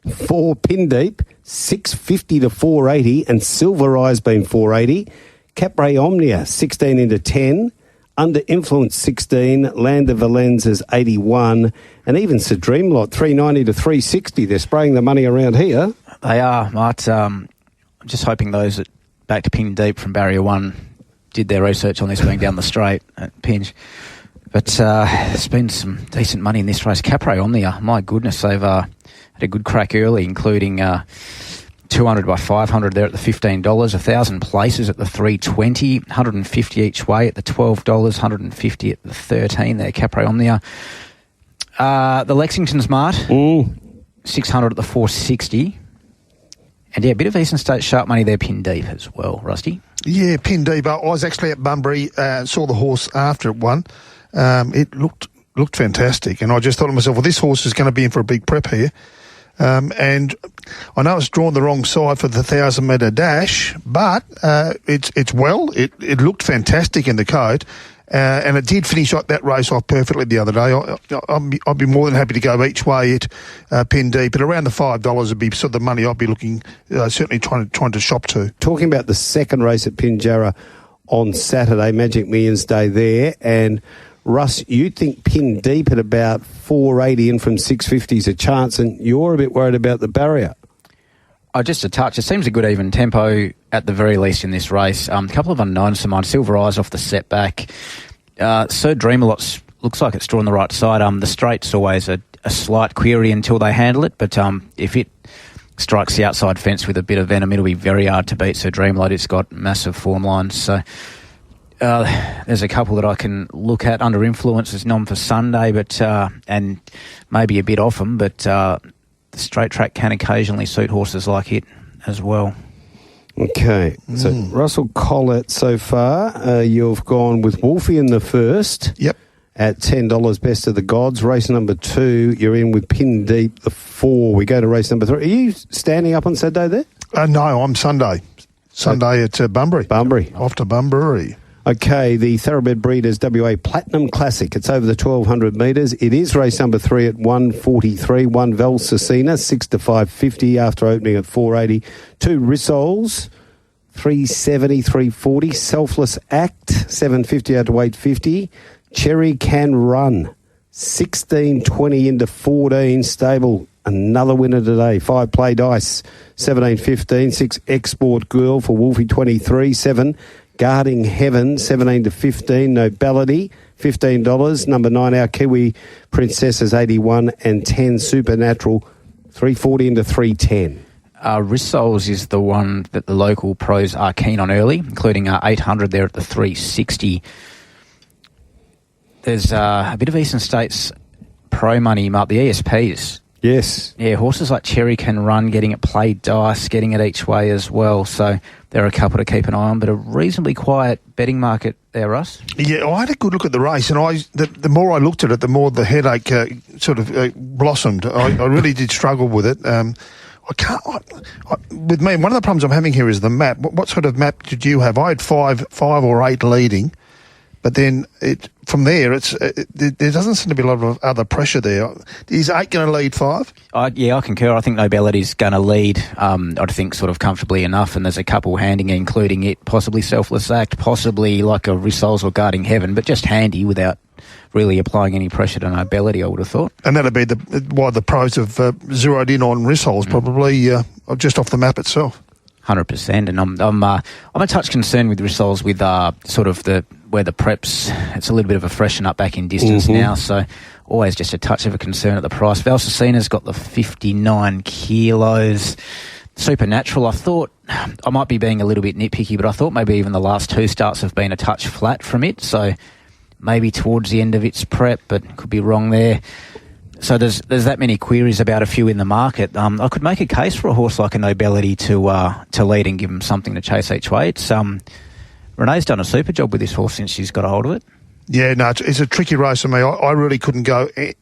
4, Pin Deep, 650 to 480. And Silver Eye's been 480. Capri Omnia, 16 into 10. Under Influence, 16. Land of Valens is 81. And even Sir Dreamlot, 390 to 360. They're spraying the money around here. They are, Mart. I'm just hoping those that backed Pin Deep from Barrier 1 did their research on this being down the straight at Pinch. But there's been some decent money in this race. Capri Omnia, my goodness, they've had a good crack early, including 200 by 500 there at the $15, 1,000 places at the $3.20, 150 each way at the $12, 150 at the $13 there, Capra Omnia. The Lexington's Mart, 600 at the $4.60. And yeah, a bit of Eastern State sharp money there, pin deep as well, Rusty. Yeah, pin deep. I was actually at Bunbury, saw the horse after it won. It looked fantastic, and I just thought to myself, well, this horse is going to be in for a big prep here. And I know it's drawn the wrong side for the 1,000-metre dash, but it's well. It looked fantastic in the code, and it did finish that race off perfectly the other day. I'd be more than happy to go each way at pin deep, but around the $5 would be sort of the money I'd be looking, certainly trying to shop to. Talking about the second race at Pinjarra on Saturday, Magic Millions Day there, and Russ, you think pin deep at about 480 in from 650 is a chance, and you're a bit worried about the barrier. Just a touch. It seems a good even tempo at the very least in this race. A couple of unknowns to mine. Silver Eyes off the setback. Sir Dreamalot looks like it's drawn the right side. The straight's always a slight query until they handle it, but if it strikes the outside fence with a bit of venom, it'll be very hard to beat Sir Dreamalot. It's got massive form lines, so... there's a couple that I can look at under influence as nom for Sunday, but and maybe a bit off them, but the straight track can occasionally suit horses like it as well. Okay, so Russell Collett so far, you've gone with Wolfie in the first. Yep. At $10, Best of the Gods. Race number 2, you're in with Pin Deep, the 4. We go to race number 3. Are you standing up on Saturday there? No, I'm Sunday. Sunday at Bunbury. Bunbury. Off to Bunbury. Okay, the Thoroughbred Breeders WA Platinum Classic. It's over the 1,200 metres. It is race number 3 at 143. 1 Valsicina, 6 to 550 after opening at 480. 2 Rissoles, 370, 340. Selfless Act, 750 out to 850. Cherry Can Run, 16.20 into 14. Stable, another winner today. 5 Play Dice, 17.15. 6 Export Girl for Wolfie, 23. 7 Guarding Heaven, 17 to 15. Nobility, $15. Number 9, Our Kiwi Princesses, 81. And 10 Supernatural, 340 into 310. Rissoles is the one that the local pros are keen on early, including 800 there at the 360. There's a bit of Eastern States pro money, Mark, the ESPs. Yes. Yeah, horses like Cherry Can Run, getting it played dice, getting it each way as well. So there are a couple to keep an eye on, but a reasonably quiet betting market there, Russ. Yeah, I had a good look at the race, and the more I looked at it, the more the headache blossomed. I really did struggle with it. With me, one of the problems I'm having here is the map. What sort of map did you have? I had five or eight leading. But then from there, there doesn't seem to be a lot of other pressure there. Is 8 going to lead 5? Yeah, I concur. I think Nobility's going to lead, I'd think, sort of comfortably enough, and there's a couple handing, including it, possibly Selfless Act, possibly like a Rissoles or Guarding Heaven, but just handy without really applying any pressure to Nobility, I would have thought. And that'd be why the pros have zeroed in on Rissoles, probably just off the map itself. 100%, and I'm a touch concerned with Rissoles with sort of where the preps, it's a little bit of a freshen up back in distance now, so always just a touch of a concern at the price. Valsicina's got the 59 kilos. Supernatural, I thought, I might be being a little bit nitpicky, but I thought maybe even the last 2 starts have been a touch flat from it, so maybe towards the end of its prep, but could be wrong there. So there's that many queries about a few in the market. I could make a case for a horse like a Nobility to lead and give him something to chase each way. It's Renee's done a super job with this horse since she's got a hold of it. Yeah, no, it's a tricky race for me. I really couldn't go. I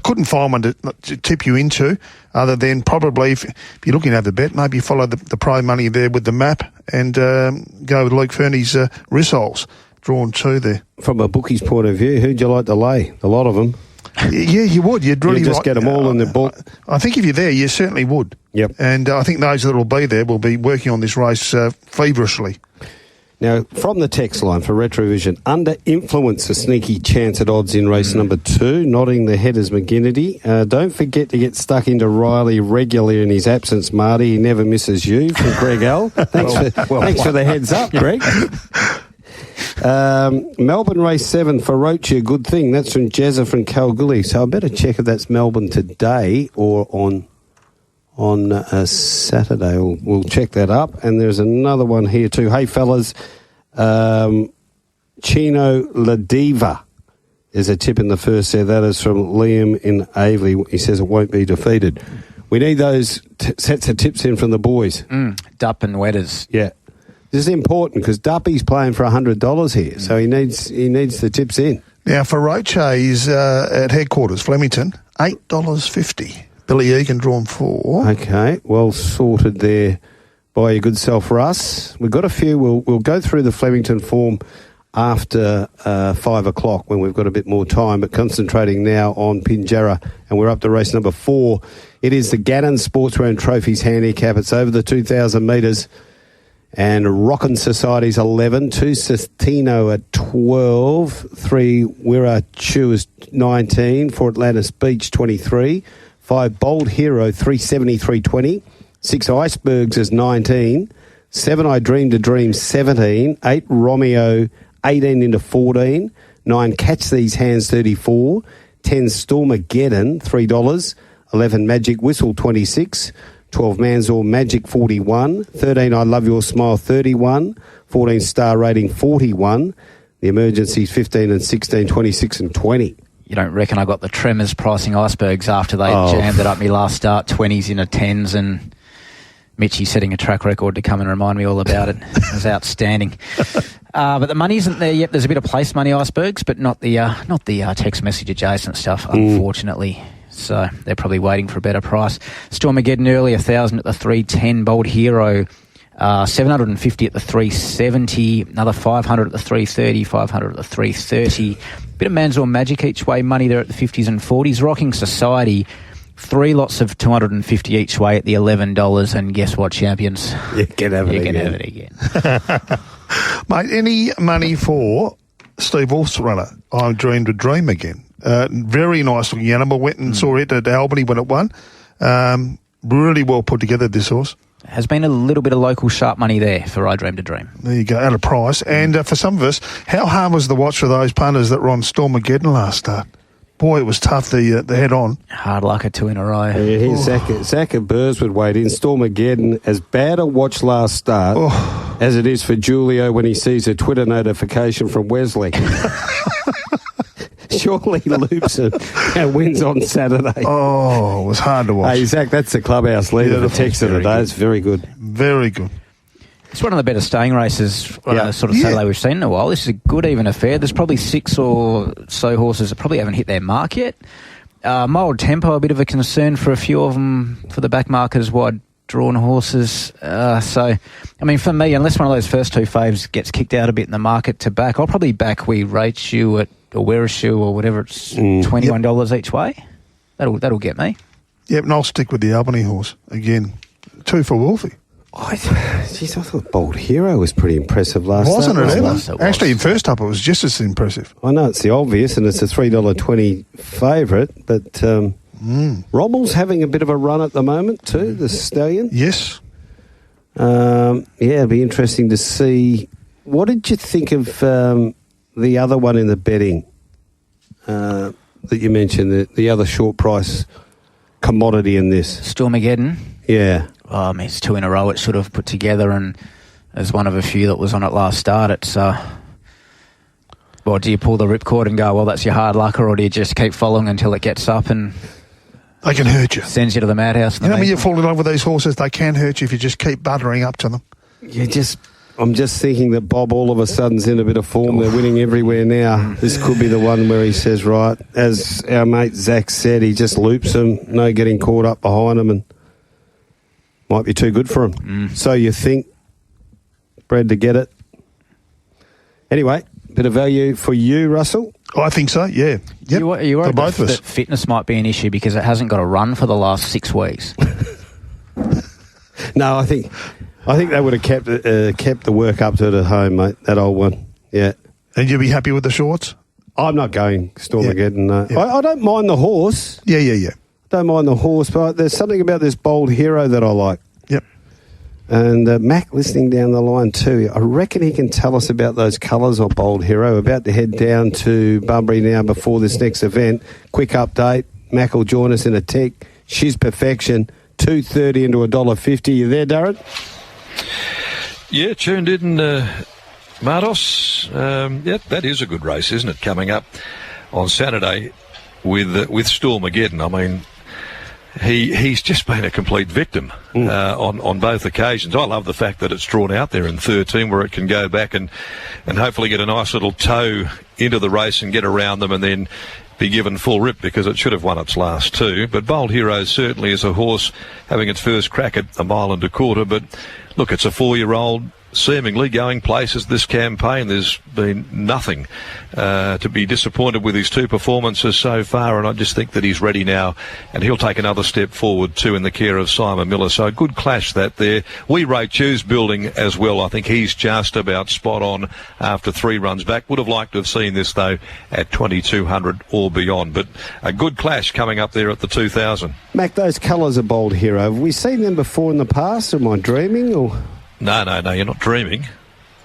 couldn't find one to tip you into, other than probably if you're looking to have the bet, maybe follow the pro money there with the map and go with Luke Fernie's Rissoles, drawn 2 there. From a bookie's point of view, who'd you like to lay? A lot of them. Yeah, you would. You'd really just get them all in the book. I think if you're there, you certainly would. Yep. And I think those that will be there will be working on this race feverishly. Now, from the text line for Retrovision, Under Influence, a sneaky chance at odds in race number 2, nodding the head as McGinnity. Don't forget to get stuck into Rylie regularly in his absence, Marty. He never misses you, from Greg L. Thanks for the heads up, Greg. Melbourne race 7 for Roach, a good thing. That's from Jezza from Kalgoorlie. So I better check if that's Melbourne today or on on Saturday. We'll check that up. And there's another one here too. Hey, fellas, Chino La Diva is a tip in the first there. That is from Liam in Aveley. He says it won't be defeated. We need those sets of tips in from the boys. Dupp and Wetters. Yeah. This is important because Duppy's playing for $100 here, so he needs the tips in. Now, for Roche's at headquarters, Flemington, $8.50. Billy Egan drawn 4. Okay, well sorted there by your good self, Russ. We've got a few. We'll go through the Flemington form after 5 o'clock when we've got a bit more time, but concentrating now on Pinjarra, and we're up to race number 4. It is the Gannon Sportswear and Trophies handicap. It's over the 2,000 metres. And Rockin' Society's 11, 2 Sestino at 12, 3 Wirra Chew is 19, 4 Atlantis Beach 23, 5 Bold Hero 373.20, 6 Icebergs is 19, 7 I Dreamed a Dream 17, 8 Romeo 18 into 14, 9 Catch These Hands 34, 10 Stormageddon $3, 11 Magic Whistle 26, 12 Manzor Magic 41, 13 I Love Your Smile 31, 14 Star Rating 41, the emergencies 15 and 16, 26 and 20. You don't reckon I got the tremors pricing Icebergs after they jammed it up me last start, 20s into 10s, and Mitchie setting a track record to come and remind me all about it. It was outstanding. But the money isn't there yet. There's a bit of place money Icebergs, but not the text message adjacent stuff, unfortunately. So they're probably waiting for a better price. Stormageddon early, 1,000 at the 310. Bold Hero, 750 at the 370. Another 500 at the 330. 500 at the 330. Bit of Manzor Magic each way. Money there at the 50s and 40s. Rocking Society, 3 lots of 250 each way at the $11. And guess what, champions? You can have it again. Mate, any money for Steve Wolf's runner, I Dreamed a Dream again. Very nice looking animal. Went and saw it at Albany when it won. Really well put together, this horse. Has been a little bit of local sharp money there for I Dreamed a Dream. There you go, at a price. And for some of us, how hard was the watch for those punters that were on Stormageddon last start? Boy, it was tough, the head-on. Hard luck at 2 in a row. Yeah, here's Zach and Burswood weighed in. Stormageddon, as bad a watch last start as it is for Julio when he sees a Twitter notification from Wesley. Surely loops it and wins on Saturday. Oh, it was hard to watch. Hey, Zach, that's the clubhouse leader. The text of the day. It's very good. Very good. It's one of the better staying races on a sort of Saturday we've seen in a while. This is a good even affair. There's probably 6 or so horses that probably haven't hit their mark yet. Mild tempo, a bit of a concern for a few of them for the back markers, wide drawn horses. So, I mean, for me, unless one of those first 2 faves gets kicked out a bit in the market to back, I'll probably back We Rate You at or Wear a Shoe or whatever. It's $21 each way. That'll get me. Yep, and I'll stick with the Albany horse again. 2 for Wolfie. I thought Bold Hero was pretty impressive last night. Wasn't it ever? Actually, in first up, it was just as impressive. I know it's the obvious, and it's a $3.20 favourite, but Rommel's having a bit of a run at the moment too, the stallion. Yes. It'd be interesting to see. What did you think of the other one in the betting that you mentioned, the other short price commodity in this? Stormageddon? Yeah. Oh, I mean, it's 2 in a row. It's sort of put together, and as one of a few that was on it last start, it's well, do you pull the ripcord and go, well, that's your hard luck, or do you just keep following until it gets up and they can hurt you, sends you to the madhouse? You know, when you fall in love with these horses, they can hurt you if you just keep buttering up to them. I'm just thinking that Bob all of a sudden's in a bit of form. They're winning everywhere now. This could be the one where he says, right, as our mate Zach said, he just loops them, no getting caught up behind them, and might be too good for him. So you think, Brad, to get it? Anyway, bit of value for you, Russell? I think so, yeah. Yep. You worried both of us. That fitness might be an issue because it hasn't got a run for the last 6 weeks? No, I think they would have kept the work up to it at home, mate, that old one. Yeah. And you'll be happy with the shorts? I'm not going Stormageddon, no. Yep. I don't mind the horse. Yeah. Don't mind the horse, but there's something about this Bold Hero that I like. Yep. And Mac listening down the line too. I reckon he can tell us about those colours of Bold Hero. About to head down to Bunbury now before this next event. Quick update. Mac will join us in a tick. She's perfection. $2.30 into $1.50. You there, Darren? Yeah, tuned in, Martos. That is a good race, isn't it? Coming up on Saturday with Stormageddon. I mean, he's just been a complete victim on both occasions. I love the fact that it's drawn out there in 13, where it can go back and hopefully get a nice little toe into the race and get around them, and then be given full rip, because it should have won its last two. But Bold Hero certainly is a horse having its first crack at a mile and a quarter. But look, it's a 4-year-old seemingly going places this campaign. There's been nothing to be disappointed with his two performances so far, and I just think that he's ready now, and he'll take another step forward too in the care of Simon Miller. So a good clash that there. We rate Choose building as well. I think he's just about spot on after 3 runs back. Would have liked to have seen this though at 2200 or beyond, but a good clash coming up there at the 2000. Mac, those colours are Bold Hero. Have we seen them before in the past? Am I dreaming or? No, you're not dreaming.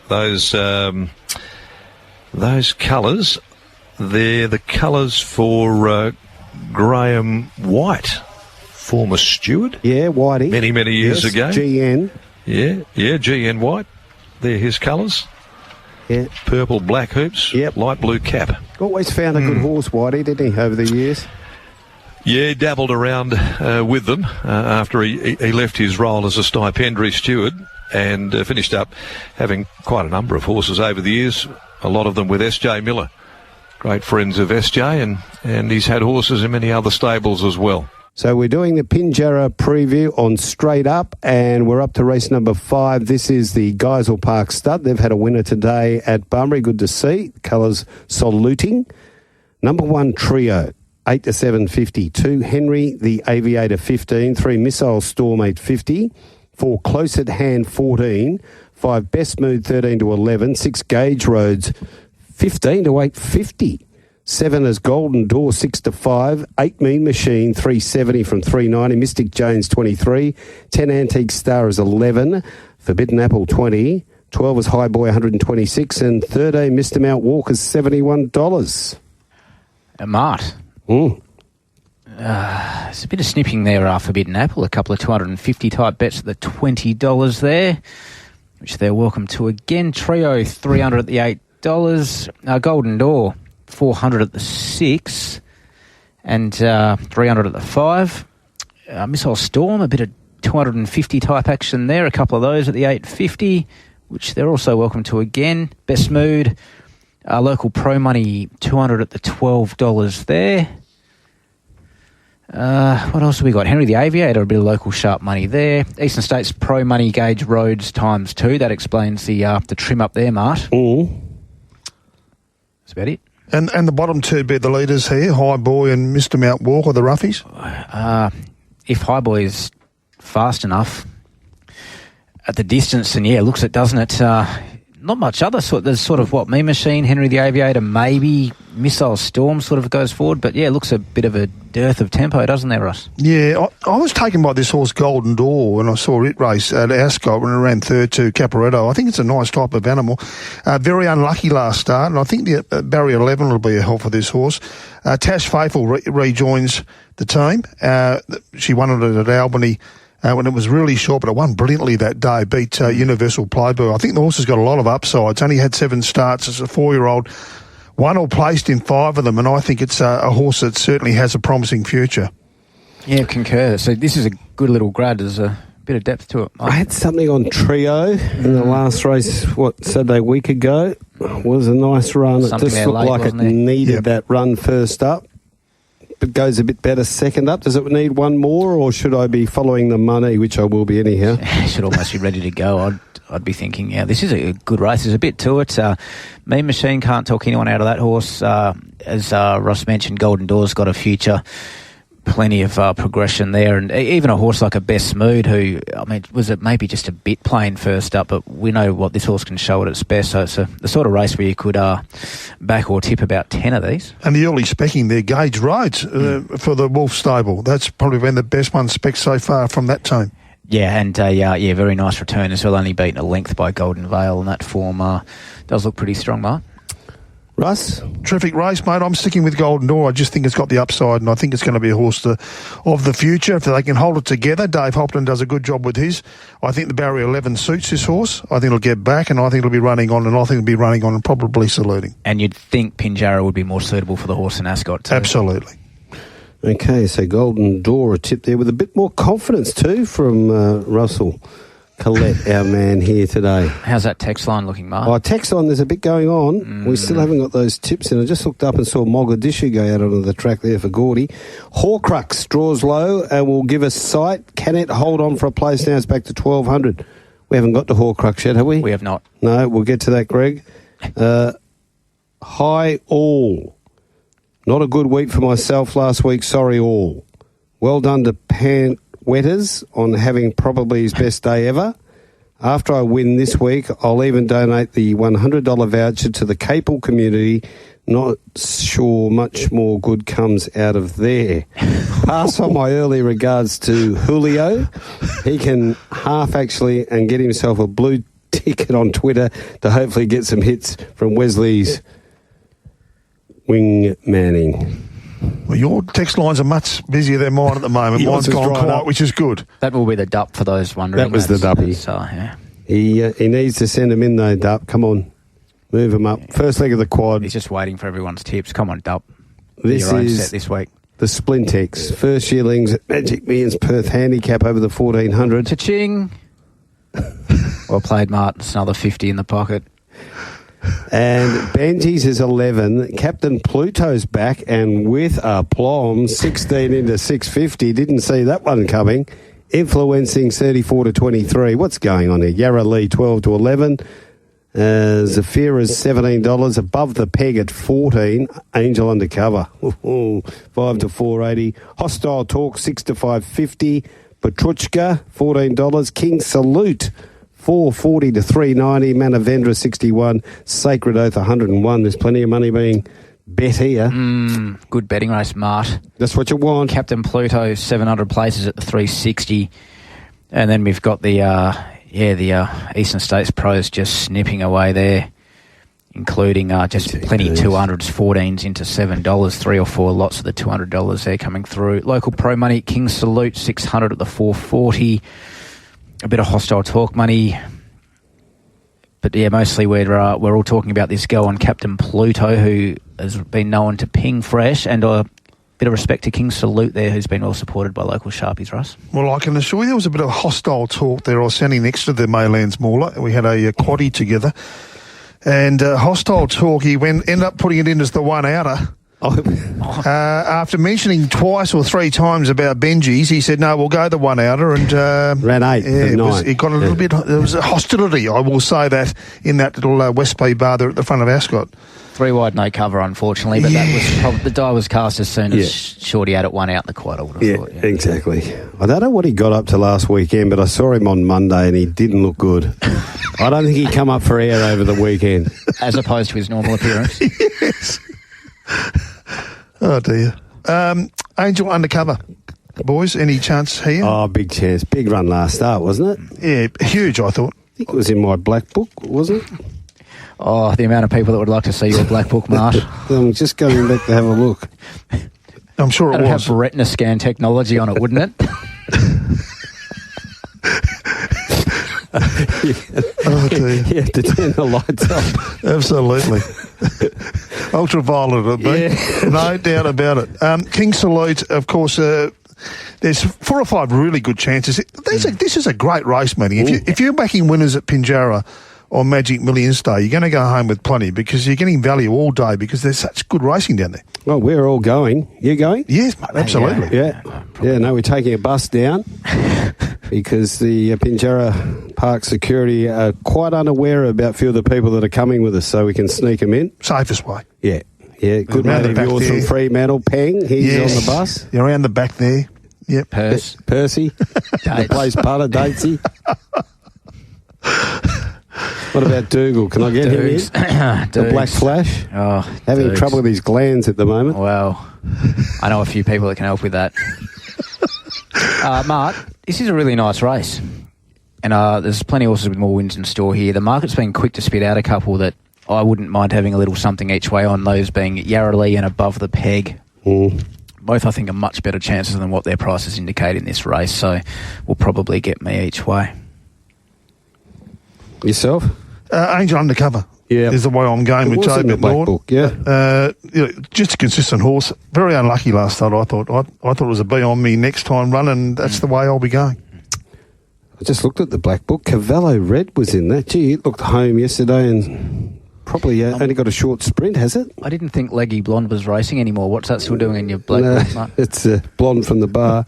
Those colours, they're the colours for Graham White, former steward. Yeah, Whitey. Many years ago. GN. Yeah, GN White. They're his colours. Yeah. Purple, black hoops, light blue cap. Always found a good horse, Whitey, didn't he, over the years? Yeah, dabbled around with them after he left his role as a stipendiary steward, and finished up having quite a number of horses over the years, a lot of them with S.J. Miller. Great friends of S.J., and he's had horses in many other stables as well. So we're doing the Pinjarra preview on Straight Up, and we're up to race number 5. This is the Geisel Park Stud. They've had a winner today at Bunbury. Good to see. Colours saluting. Number 1, Trio. 8 to 7.50. 2, Henry the Aviator, 15. 3, Missile Storm, 8.50. 4, Close at Hand, 14. 5, Best Mood, 13 to 11. 6, Gauge Roads, 15 to 8.50. 7 is Golden Door, 6 to 5. 8, Mean Machine, 370 from 390. Mystic Jones, 23. 10, Antique Star is 11. Forbidden Apple, 20. 12 is High Boy, 126. And 13, Mr. Mount Walker's $71. Mart. There's a bit of snipping there, Forbidden Apple. A couple of 250 type bets at the $20 there, which they're welcome to again. Trio, $300 at the $8. Golden Door, $400 at the 6, and $300 at the 5. Missile Storm, a bit of 250 type action there. A couple of those at the $8.50, which they're also welcome to again. Best Mood, local Pro Money, $200 at the $12 there. What else have we got? Henry the Aviator, a bit of local sharp money there. Eastern States Pro Money Gauge Roads times 2. That explains the trim up there, Mart. That's about it. And the bottom two be the leaders here, High Boy and Mr. Mount Walker, the roughies? If High Boy is fast enough at the distance, then looks it, doesn't it? Not much other sort. There's sort of Mean Machine, Henry the Aviator, maybe Missile Storm sort of goes forward, but looks a bit of a dearth of tempo, doesn't there, Russ? Yeah, I was taken by this horse Golden Door when I saw it race at Ascot when it ran third to Caporetto. I think it's a nice type of animal. Very unlucky last start, and I think the barrier 11 will be a help for this horse. Tash Faithful rejoins the team. She won it at Albany when it was really short, but it won brilliantly that day, beat Universal Playboy. I think the horse has got a lot of upsides. Only had 7 starts as a 4-year-old. Won or placed in 5 of them, and I think it's a horse that certainly has a promising future. Yeah, concur. So this is a good little grad. There's a bit of depth to it. I had something on Trio in the last race, Saturday week ago. It was a nice run. Something it just looked like it needed that run first up. It goes a bit better second up. Does it need one more, or should I be following the money, which I will be anyhow? Should almost be ready to go. I'd be thinking, this is a good race. There's a bit to it. Mean Machine, can't talk anyone out of that horse. As Ross mentioned, Golden Door's got a future. Plenty of progression there, and even a horse like a Best Mood, who, was it maybe just a bit plain first up, but we know what this horse can show at its best, so it's the sort of race where you could back or tip about 10 of these. And the early specking there, Gauge Roads for the Wolf Stable. That's probably been the best one spec so far from that team. Yeah, and very nice return as well, only beaten a length by Golden Vale, and that form does look pretty strong, Mark. Russ? Terrific race, mate. I'm sticking with Golden Door. I just think it's got the upside, and I think it's going to be a horse of the future. If they can hold it together, Dave Hopton does a good job with his. I think the Barrier 11 suits this horse. I think it'll get back, and I think it'll be running on, and I think it'll be running on and probably saluting. And you'd think Pinjarra would be more suitable for the horse than Ascot too. Absolutely. Okay, so Golden Door, a tip there with a bit more confidence too from Russell Collett, our man here today. How's that text line looking, Mark? Oh, text line, there's a bit going on. We still haven't got those tips in. I just looked up and saw Mogadishu go out onto the track there for Gordy. Horcrux draws low and will give us sight. Can it hold on for a place now? It's back to 1,200. We haven't got to Horcrux yet, have we? We have not. No, we'll get to that, Greg. High All. Not a good week for myself last week. Sorry, All. Well done to Pan Wetters on having probably his best day ever. After I win this week, I'll even donate the $100 voucher to the Capel community. Not sure much more good comes out of there. Pass on my early regards to Julio. He can half actually and get himself a blue ticket on Twitter to hopefully get some hits from Wesley's wing manning. Well, your text lines are much busier than mine at the moment. Mine's gone quiet, which is good. That will be the dup for those wondering. That was the duppy. So, yeah. He needs to send him in though, Dup. Come on. Move him up. First leg of the quad. He's just waiting for everyone's tips. Come on, Dup. This Your own is set this week. the Splintex. First yearlings at Magic Millions Perth handicap over the 1,400. Cha-ching. Well played, Mart. It's another 50 in the pocket. And Benji's is 11. Captain Pluto's back and with aplomb, 16 into 650. Didn't see that one coming. Influencing 34 to 23. What's going on here? Yarra Lee 12 to 11. Zafira's $17. Above the peg at 14. Angel Undercover 5 to 480. Hostile Talk 6 to 550. Petruchka $14. King Salute 440 to 390. Manavendra 61. Sacred Oath 101. There's plenty of money being bet here. Good betting race, Mart. That's what you want. Captain Pluto 700 places at the 360, and then we've got the Eastern States pros just snipping away there, including just plenty 200s, 14s into $7. 3 or 4 lots of the $200 there coming through. Local pro money, King Salute 600 at the 440. A bit of Hostile Talk money. But yeah, mostly we're all talking about this go on Captain Pluto, who has been known to ping fresh, and a bit of respect to King Salute there, who's been well supported by local sharpies, Russ. Well, I can assure you there was a bit of Hostile Talk there. I was standing next to the Maylands Mauler. We had a quaddie together. And Hostile Talk, he ended up putting it in as the one-outer. After mentioning twice or 3 times about Benji's, he said, no, we'll go the one-outer. And ran 8 of 9. It got a little bit, there was a hostility, I will say that, in that little West Bay bar there at the front of Ascot. 3 wide, no cover, unfortunately, but that was probably, the die was cast as soon as Shorty had it one out in the quad, I would have thought. Yeah, exactly. I don't know what he got up to last weekend, but I saw him on Monday and he didn't look good. I don't think he come up for air over the weekend. As opposed to his normal appearance. Yes. Oh, dear. Angel Undercover. Boys, any chance here? Oh, big chance. Big run last start, wasn't it? Yeah, huge, I thought. I think it was in my black book, wasn't it? Oh, the amount of people that would like to see your black book, Mart. I'm just going back to have a look. I'm sure it was. It'd have retina scan technology on it, wouldn't it? Oh, dear. You have to turn the lights off. Absolutely. Ultraviolet, it'd be. No doubt about it. King Salute, of course, there's 4 or 5 really good chances. This is a great race, Matty. If you're backing winners at Pinjarra on Magic Millions Day, you're going to go home with plenty because you're getting value all day because there's such good racing down there. Well, we're all going. You going? Yes, mate, absolutely. Yeah, we're taking a bus down because the Pinjarra Park security are quite unaware about a few of the people that are coming with us, so we can sneak them in. Safest way. Yeah. Good mate of yours from Fremantle, Peng. He's on the bus. You're around the back there. Yep. Percy. The place putter, Datesy. What about Dougal? Can I get him in? The Black Flash? Oh, having trouble with his glands at the moment. Well, I know a few people that can help with that. Mark, this is a really nice race. And there's plenty of horses with more wins in store here. The market's been quick to spit out a couple that I wouldn't mind having a little something each way on those, being Yarraley and Above the Peg. Both, I think, are much better chances than what their prices indicate in this race, so will probably get me each way. Yourself? Angel Undercover. Yeah, is the way I'm going with Joe McLeod. Just a consistent horse. Very unlucky last start. I thought it was a be on me next time run, and that's the way I'll be going. I just looked at the black book. Cavallo Red was in that. Gee, it looked home yesterday and probably only got a short sprint, has it? I didn't think Leggy Blonde was racing anymore. What's that still doing in your black book, Mark? It's Blonde from the bar.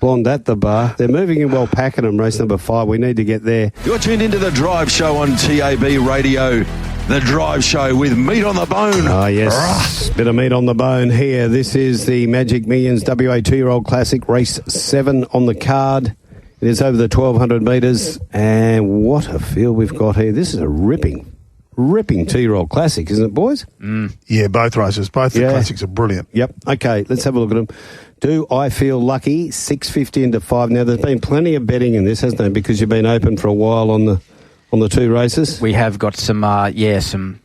Blonde at the bar. They're moving in well, Pakenham, race number 5. We need to get there. You're tuned into The Drive Show on TAB Radio. The Drive Show with meat on the bone. Oh, yes. Bit of meat on the bone here. This is the Magic Millions WA 2-year-old Classic, race 7 on the card. It is over the 1,200 metres, and what a field we've got here. This is a ripping 2-year-old Classic, isn't it, boys? Yeah, both races. Both the Classics are brilliant. Yep. Okay, let's have a look at them. Do I Feel Lucky? 6.50 into 5. Now, there's been plenty of betting in this, hasn't there, because you've been open for a while on the 2 races? We have got some after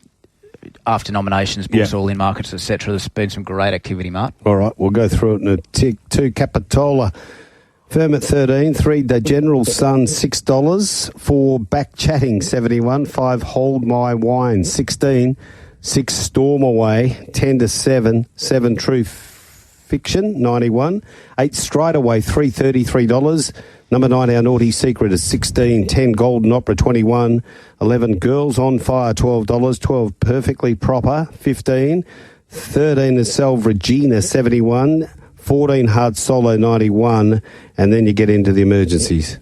nominations, books all in markets, etc. There's been some great activity, Mark. All right, we'll go through it in a tick. 2 Capitola. Firm at 13, 3 The General Sun, $6, 4 Back Chatting, 71, 5 Hold My Wine, 16, 6 Storm Away, 10 to 7, 7 True Fiction, 91, 8 Stride Away, $333, number 9 Our Naughty Secret is 16, 10 Golden Opera, 21, 11 Girls on Fire, $12, 12 Perfectly Proper, 15, 13 is Salve Regina, 71, 14 Hard Solo, 91, and then you get into the emergencies.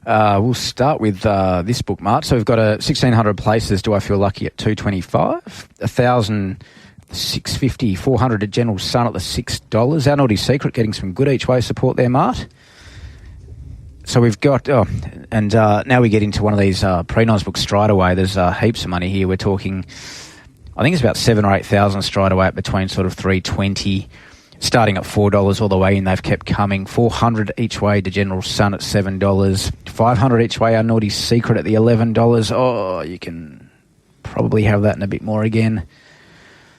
We'll start with this book, Mark. So we've got 1,600 places. Do I Feel Lucky at 225, 1,000, 650, 400 at General Sun at the $6. Our Naughty Secret getting some good each way support there, Mark. So we've got, now we get into one of these pre-nice books, Stride Away. There's heaps of money here. We're talking, I think it's about 7,000 or 8,000 Stride Away at between sort of 320. Starting at $4 all the way in, they've kept coming. 400 each way to General Sun at $7. 500 each way, Our Naughty Secret at the $11. Oh, you can probably have that and a bit more again.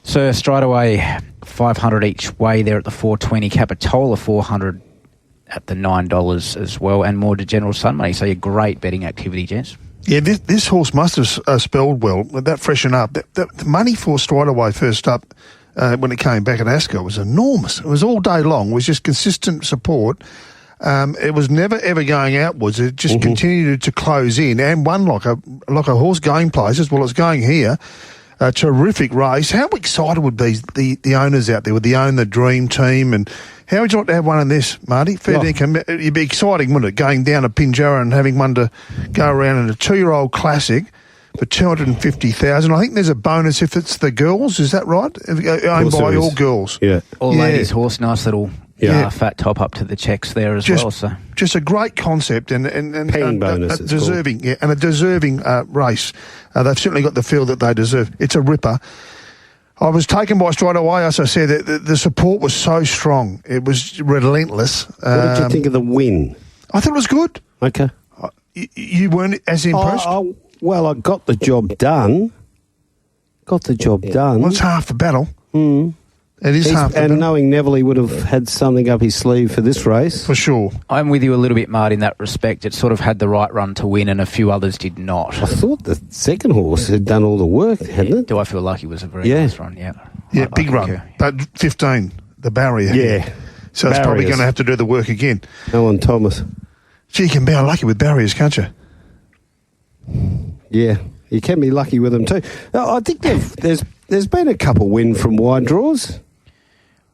So straight away, 500 each way there at the $4.20. Capitola 400 at the $9 as well, and more to General Sun money. So, great betting activity, gents. Yeah, this horse must have spelled well. That freshen up. The money for Stride Away first up. When it came back at Ascot, was enormous. It was all day long. It was just consistent support. It was never ever going outwards. It just continued to close in and won like a horse going places. Well, it's going here. A terrific race. How excited would be the owners out there? Would they own the dream team? And how would you like to have one in this, Marty? Fair dinkum. It'd be exciting, wouldn't it? Going down to Pinjarra and having one to go around in a 2-year-old Classic for $250,000. I think there's a bonus if it's the girls. Is that right? Owned by all girls. Yeah. All ladies horse. Nice little fat top up to the checks there as well. So just a great concept and bonus. A deserving and a deserving race. They've certainly got the feel that they deserve. It's a ripper. I was taken by Stride Away, as I said. The support was so strong. It was relentless. What did you think of the win? I thought it was good. Okay. You weren't as impressed? Well, I got the job done. Well, it's half the battle. It is half the battle. And knowing Neville, he would have had something up his sleeve for this race. For sure. I'm with you a little bit, Mart, in that respect. It sort of had the right run to win and a few others did not. I thought the second horse had done all the work, hadn't it? Do I Feel Lucky was a very nice run, Yeah, big run. But 15, the barrier. Yeah. So it's probably going to have to do the work again. Alan Thomas. Gee, you can be unlucky with barriers, can't you? Yeah, you can be lucky with them too. I think there's been a couple win from wide draws.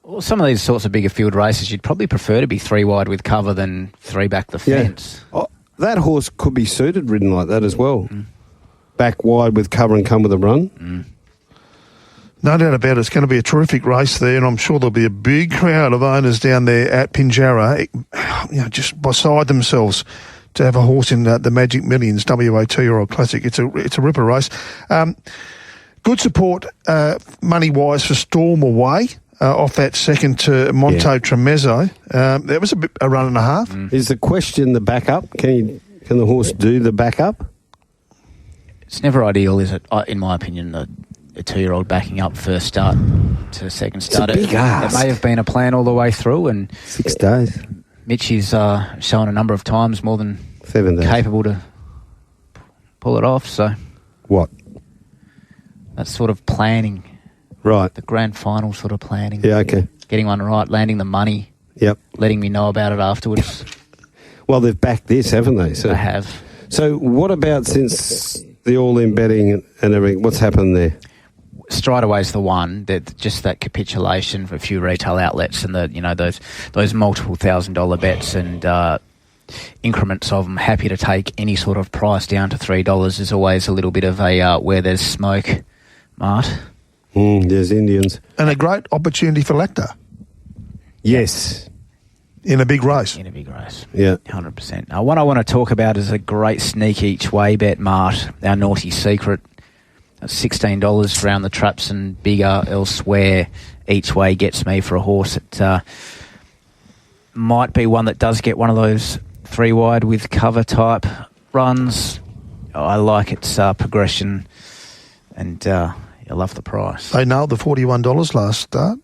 Well, some of these sorts of bigger field races, you'd probably prefer to be 3 wide with cover than 3 back the fence. Oh, that horse could be suited ridden like that as well. Back wide with cover and come with a run. No doubt about it. It's going to be a terrific race there, and I'm sure there'll be a big crowd of owners down there at Pinjarra, just beside themselves to have a horse in the Magic Millions WA 2-year-old Classic. It's a ripper race. Good support money-wise for Storm Away off that second to Monte Tremezzo. That was a run and a half. Is the question the backup? Can the horse do the backup? It's never ideal, is it? In my opinion, a 2-year-old backing up first start to second start. It's a big ask. It may have been a plan all the way through, and 6 days. Mitch is shown a number of times more than 7 days. capable to pull it off. So what? That's sort of planning. Right. The grand final sort of planning. Yeah, okay. Getting one right, landing the money. Yep. Letting me know about it afterwards. Well, they've backed this, haven't they? So, they have. So what about since the all-in betting and everything, what's happened there? Straight away is the one that just that capitulation for a few retail outlets and those multiple $1,000 bets and increments of them. Happy to take any sort of price down to $3 is always a little bit of a where there's smoke, Mart. There's Indians. And a great opportunity for Lecter. Yes. In a big race. In a big race. Yeah. 100%. Now, what I want to talk about is a great sneak each way bet, Mart, our naughty secret. $16 around the traps and bigger elsewhere each way gets me for a horse. It might be one that does get one of those 3 wide with cover type runs. I like its progression and I love the price. They nailed the $41 last start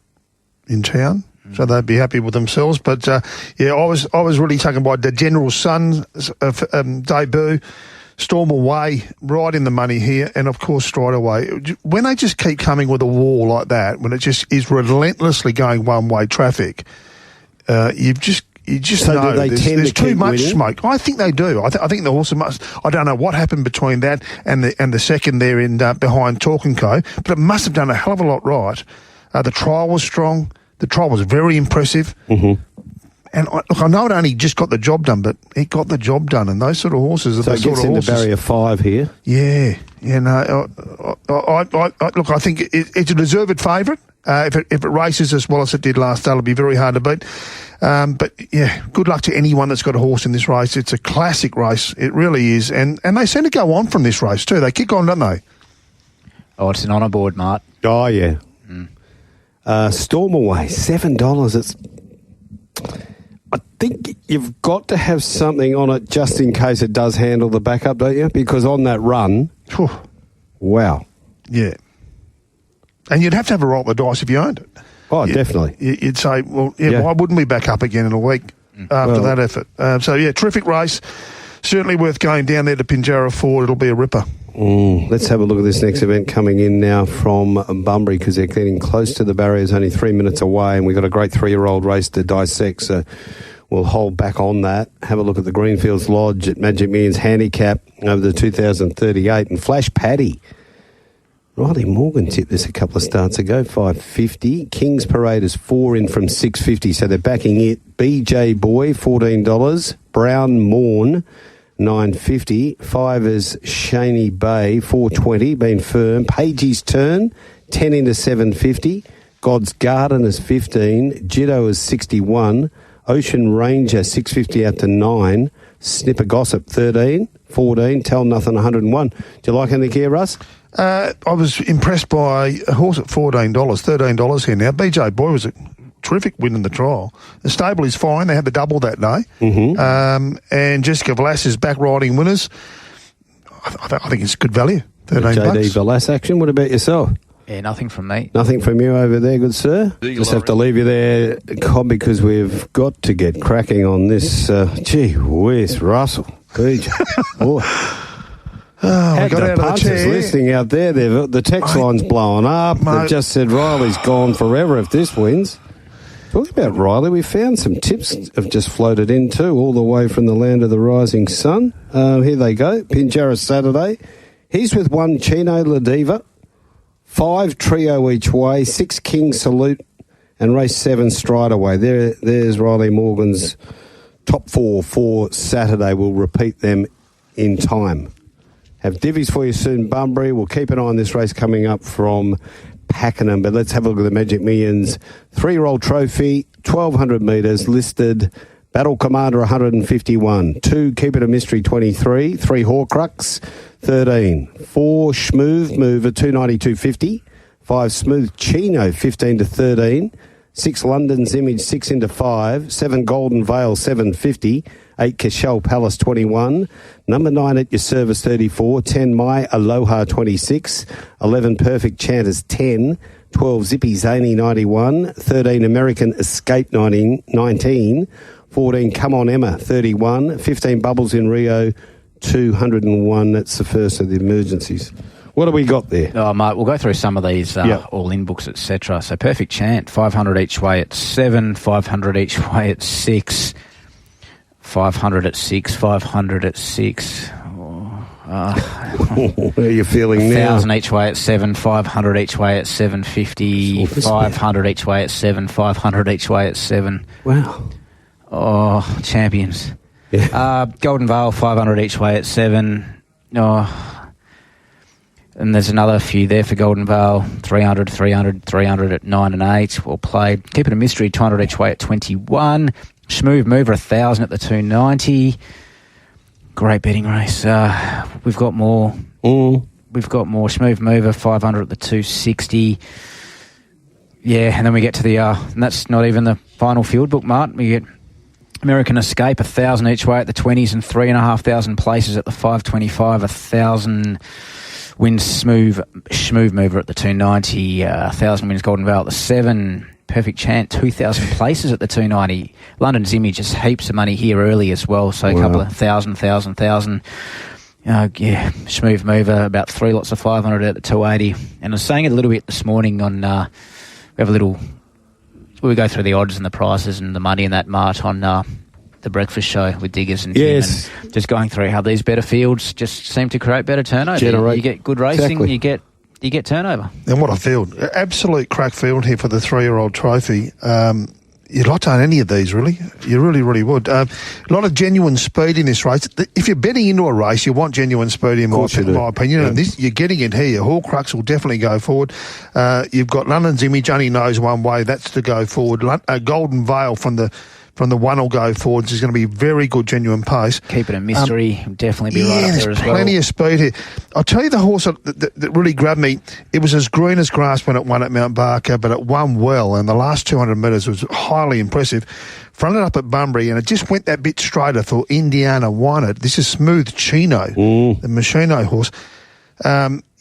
in town. So they'd be happy with themselves. But, I was really taken by the General Sun's debut. Storm Away, right in the money here. And, of course, Stride Away. When they just keep coming with a wall like that, when it just is relentlessly going one-way traffic, you just so know there's too much winning? smoke. I think they do. I think the horse must. I don't know what happened between that and the second there in behind Talk & Co, but it must have done a hell of a lot right. The trial was strong. The trial was very impressive. Mm-hmm. And I know it only just got the job done, but it got the job done. And those sort of horses are so the it sort gets of into horses. barrier 5 here. Yeah. No. I think it's a deserved favourite. If it races as well as it did last start, it'll be very hard to beat. But yeah, good luck to anyone that's got a horse in this race. It's a classic race. It really is. And they seem to go on from this race too. They kick on, don't they? Oh, it's an honour board, Mart. Oh, yeah. Storm Away, $7. It's. I think you've got to have something on it just in case it does handle the backup, don't you? Because on that run, wow. Yeah. And you'd have to have a roll of the dice if you owned it. Oh, definitely. You'd say, well, why wouldn't we back up again in a week after that effort? Terrific race. Certainly worth going down there to Pinjarra Ford. It'll be a ripper. Let's have a look at this next event coming in now from Bunbury because they're getting close to the barriers, only 3 minutes away, and we've got a great 3-year-old race to dissect, so we'll hold back on that. Have a look at the Greenfields Lodge at Magic Millions handicap over the 2038 and Flash Paddy. Rylie Morgan tipped this a couple of starts ago, $5.50. King's Parade is 4 in from $6.50, so they're backing it. BJ Boy, $14. Brown Morn, $9.50. 5 is Shaney Bay, $4.20, been firm. Pagey's Turn, 10 into $7.50. God's Garden is 15. Jiddo is 61. Ocean Ranger, $6.50 out to 9. Snipper Gossip, 13. 14. Tell Nothing, 101. Do you like anything here, Russ? I was impressed by a horse at $14, $13 here now. BJ Boy was a terrific win in the trial. The stable is fine. They had the double that day. Mm-hmm. And Jessica Valass is back riding winners. I think it's good value, $13. JD Valass action. What about yourself? Yeah, nothing from me. Nothing from you over there, good sir? Just have to leave you there, Cobb, because we've got to get cracking on this. Gee whiz, Russell. BJ. Boy. Oh, Had the punters listening out there. The text line's blowing up. They've just said Riley's gone forever if this wins. Talking about Rylie, we found some tips have just floated in too, all the way from the land of the rising sun. Here they go. Pinjarra Saturday. He's with 1 Chino La Diva, 5 Trio each way, 6 King Salute, and race 7 Stride Away. There's Rylie Morgan's top 4 for Saturday. We'll repeat them in time. Have divvies for you soon, Bunbury. We'll keep an eye on this race coming up from Pakenham, but let's have a look at the Magic Millions 3-year-old trophy, 1,200 metres, listed Battle Commander 151, 2 Keep It a Mystery 23, 3 Horcrux 13, 4 Smooth Mover 292.50, 5 Smooth Chino 15 to 13, 6 London's Image 6 into 5, 7 Golden Veil 750, 8 Cashel Palace 21, number 9 at your service 34, 10 My Aloha 26, 11 Perfect Chanters 10, 12 Zippy Zany 91, 13 American Escape 19, 14 Come On Emma 31, 15 Bubbles in Rio 201. That's the first of the emergencies. What have we got there? Oh, mate, we'll go through some of these all-in books, etc. So Perfect Chant, 500 each way at 7, 500 each way at 6, 500 at 6, 500 at 6. Where are you feeling now? 1,000 each way at 7, 500 each way at 750, 500 each way at 7, 500 each way at 7. Wow. Oh, champions. Yeah. Golden Vale, 500 each way at 7. Oh, and there's another few there for Golden Vale, 300, 300, 300 at 9 and 8. Well played. Keep It a Mystery, 200 each way at 21. Smooth Mover, 1,000 at the 290. Great betting race. We've got more. We've got more. Smooth Mover, 500 at the 260. Yeah, and then we get to the, and that's not even the final field book, Mart. We get American Escape, 1,000 each way at the 20s and 3,500 places at the 525. 1,000 wins Smooth Mover at the 290. 1,000 wins Golden Vale at the 7. Perfect Chant, 2,000 places at the 290. London's Image, just heaps of money here early as well. So a couple of 1,000. Yeah, Smooth Mover, about 3 lots of 500 at the 280. And I was saying it a little bit this morning on, we have a little, we go through the odds and the prices and the money in that Mart on the breakfast show with Diggers and Tim, and just going through how these better fields just seem to create better turnover. You get good racing, you get turnover. And what a field. Absolute crack field here for the 3-year-old trophy. You'd like to own any of these, really. You really, really would. A lot of genuine speed in this race. If you're betting into a race, you want genuine speed, in my opinion. Yeah. And this, you're getting it here. Horcrux will definitely go forward. You've got London's Image, only knows one way. That's to go forward. Golden Vale from the one will go forwards is going to be very good, genuine pace. Keep It a Mystery, definitely be right up there as well. Plenty of speed here. I'll tell you the horse that really grabbed me. It was as green as grass when it won at Mount Barker, but it won well, and the last 200 metres was highly impressive. Fronted up at Bunbury, and it just went that bit straighter for Indiana won it. This is Smooth Chino, the Machino horse.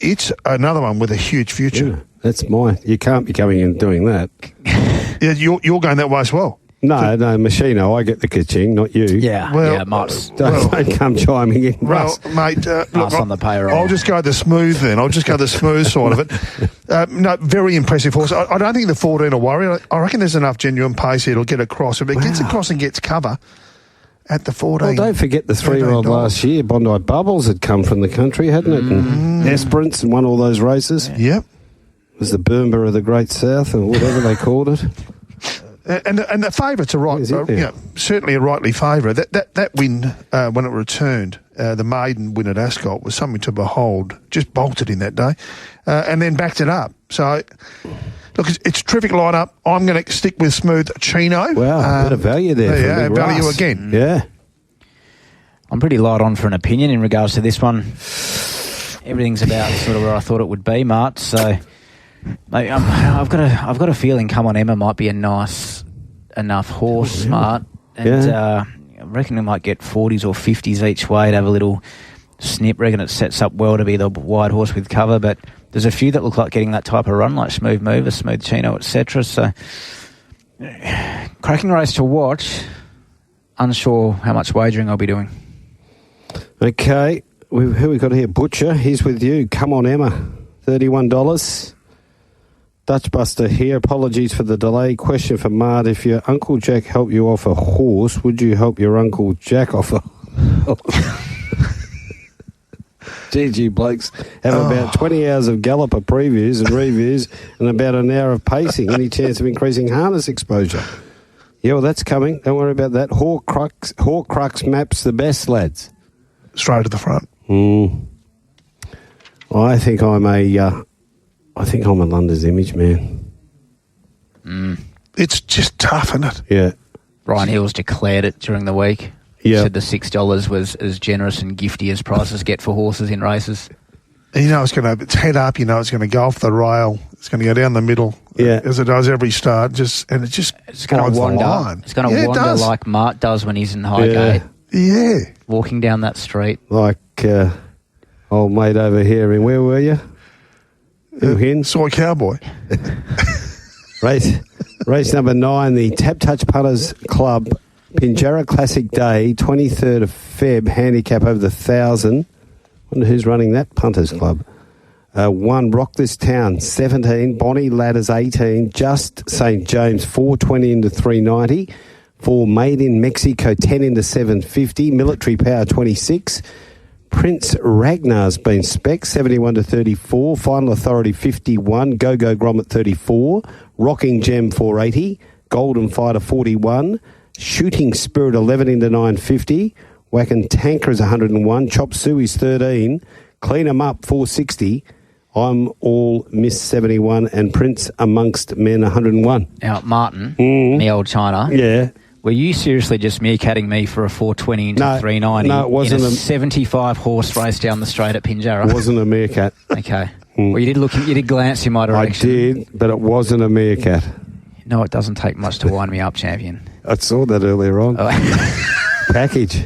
It's another one with a huge future. Yeah, that's mine. You can't be coming in doing that. Yeah, you're going that way as well. No, Machino, I get the ka-ching, not you. Yeah, Mott's. Don't come chiming in. Well, mate, look, on the payroll. I'll just go the smooth then. I'll just go the smooth side of it. No, very impressive horse. I don't think the 14 will worry. I reckon there's enough genuine pace here to get across. If it gets across and gets cover at the 14. Well, don't forget the 3-year-old last year, Bondi Bubbles had come from the country, hadn't it? And Esperance and won all those races. Yep. It was the Boomba of the Great South or whatever they called it. And the favourites are right. Certainly a rightly favourite. That win when it returned, the maiden win at Ascot, was something to behold. Just bolted in that day, and then backed it up. So, look, it's a terrific lineup. I'm going to stick with Smooth Chino. Wow, a bit of value there. Yeah, value again. Yeah, I'm pretty light on for an opinion in regards to this one. Everything's about sort of where I thought it would be, Mart. So. Mate, I've got a feeling Come On Emma might be a nice enough horse, Smart, and I reckon we might get 40s or 50s each way to have a little snip. Reckon it sets up well to be the wide horse with cover, but there's a few that look like getting that type of run, like Smooth Mover, Smooth Chino, etc. So, cracking race to watch. Unsure how much wagering I'll be doing. Okay, who we got here? Butcher, he's with you. Come On Emma, $31. Dutch Buster here. Apologies for the delay. Question for Mart. If your Uncle Jack helped you off a horse, would you help your Uncle Jack off a GG blokes have about 20 hours of galloper previews and reviews and about an hour of pacing. Any chance of increasing harness exposure? Yeah, well, that's coming. Don't worry about that. Horcrux maps the best, lads. Straight to the front. I think I'm a London's Image man. It's just tough, isn't it? Yeah. Ryan Hills declared it during the week. He said the $6 was as generous and gifty as prices get for horses in races. You know it's head up, you know it's going to go off the rail. It's going to go down the middle, as it does every start. It's going to wander. It's going to wander like Mart does when he's in Highgate. Yeah. Walking down that street. Like old mate over here. And where were you? Soy Cowboy. Race number 9, the Tap Touch Punters Club Pinjarra Classic Day, 23rd of Feb, handicap over the 1,000. Wonder who's running that Punters Club. 1, Rock This Town, 17. Bonnie Ladders, 18. Just St. James, 420 into 390. 4, Made in Mexico, 10 into 750. Military Power, 26. Prince Ragnar's been spec, 71 to 34. Final Authority, 51. Go-Go Grommet, 34. Rocking Gem, 480. Golden Fighter, 41. Shooting Spirit, 11 into 950. Whacking Tanker is 101. Chop Suey's 13. Clean 'em Up, 460. I'm All Miss 71. And Prince Amongst Men, 101. Now, Martin, me old China. Yeah. Were you seriously just meerkatting me for a 420 into 390 no, it wasn't in a 75-horse race down the straight at Pinjarra? It wasn't a meerkat. Okay. Well, you did glance in my direction. I did, but it wasn't a meerkat. No, it doesn't take much to wind me up, champion. I saw that earlier on. Package.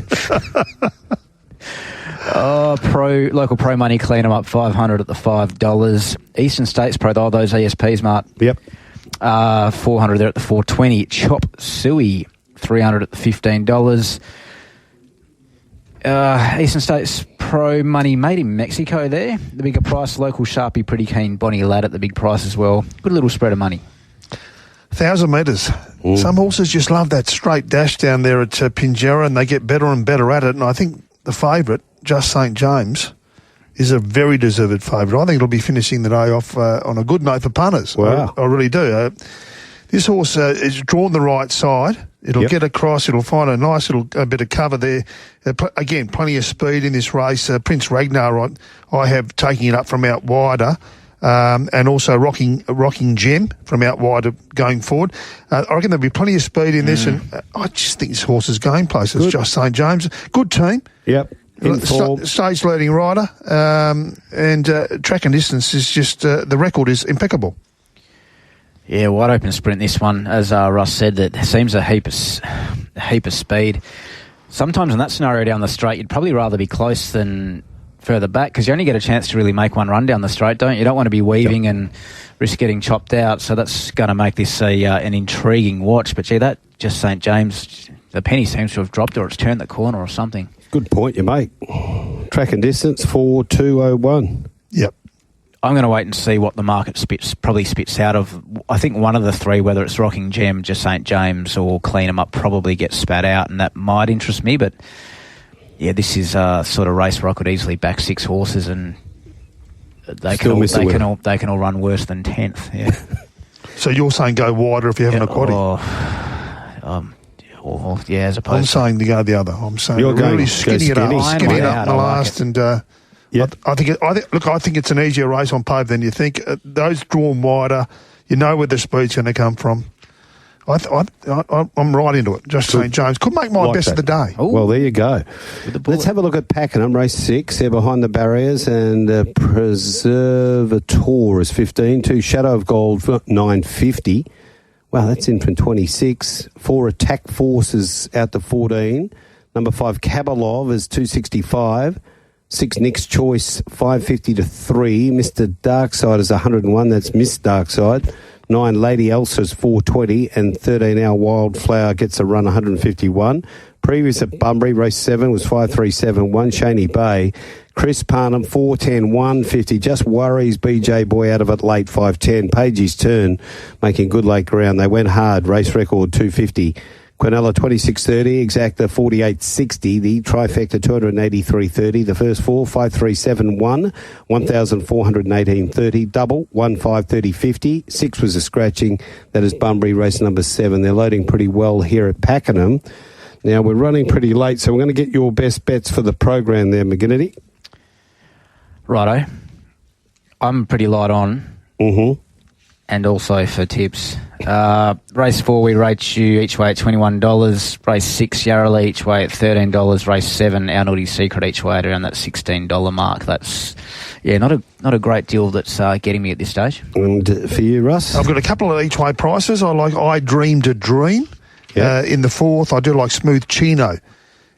Local pro money, clean 'em up, 500 at the $5. Eastern States Pro, all those ESPs, Mart. Yep. 400 there at the 420. Chop Suey, 300 at the $15. Eastern States Pro money, Made in Mexico there. The bigger price, local Sharpie, pretty keen. Bonnie Ladd at the big price as well. Good little spread of money. 1,000 metres. Some horses just love that straight dash down there at Pinjarra, and they get better and better at it. And I think the favourite, Just St. James, is a very deserved favourite. I think it'll be finishing the day off on a good note for punters. Wow. I really do. This horse is drawn the right side. It'll get across. It'll find a nice little bit of cover there. Again, plenty of speed in this race. Prince Ragnar, I have taking it up from out wider. And also rocking Gem from out wider going forward. I reckon there'll be plenty of speed in this, and I just think this horse is going places. Just St. James, good team. Yep. Stage leading rider, and track and distance is just the record is impeccable. Yeah, wide open sprint this one, as Russ said. That seems a heap of speed. Sometimes in that scenario down the straight, you'd probably rather be close than further back, because you only get a chance to really make one run down the straight, don't you? You don't want to be weaving and risk getting chopped out, so that's going to make this an intriguing watch. But, gee, that Just St. James, the penny seems to have dropped, or it's turned the corner or something. Good point you make. Track and distance, 4:2:01. Yep. I'm going to wait and see what the market probably spits out of. I think one of the three, whether it's Rocking Gem, Just St. James, or Clean 'em Up, probably gets spat out, and that might interest me, but yeah, this is a sort of race where I could easily back 6 horses, and they can all run worse than 10th. Yeah. So you're saying go wider if you haven't a quaddie? Yeah, as opposed. I'm saying to go the other. I'm saying you're really going skinny it up in the last, and I think it's an easier race on pave than you think. Those drawn wider, you know where the speed's going to come from. I'm right into it. Just St. James could make my best of the day. Ooh. Well, there you go. Let's have a look at Pakenham, race 6. They're behind the barriers, and Preservator is 15. 2 Shadow of Gold, 950. Wow, that's in from 26. 4 Attack Forces out to 14. Number 5 Kabalov is 265. 6 Nick's Choice, 550 to 3. Mr. Darkside is 101. That's Miss Darkside. 9 Lady Elsa's 420, and 13 Our Wildflower gets a run 151. Previous at Bunbury, race 7 was 537-1 Shaney Bay. Chris Parnham 410 150, just worries BJ Boy out of it late 510. Pagey's turn, making good late ground. They went hard, race record 250. Quinella 26.30, Exacta 48.60, the trifecta 283.30, the first 4 537.1, 1,418.30, double 1,530.50, 6 was a scratching. That is Bunbury, race number 7. They're loading pretty well here at Pakenham. Now we're running pretty late, so we're going to get your best bets for the program there, McGinnity. Righto. I'm pretty light on. Mm-hmm. And also for tips. Race 4, we rate you each way at $21. Race 6, Yarrowlee each way at $13. Race 7, Our Naughty Secret each way at around that $16 mark. That's, not a great deal that's getting me at this stage. And for you, Russ? I've got a couple of each way prices. I like I Dreamed a Dream. In the 4th, I do like Smooth Chino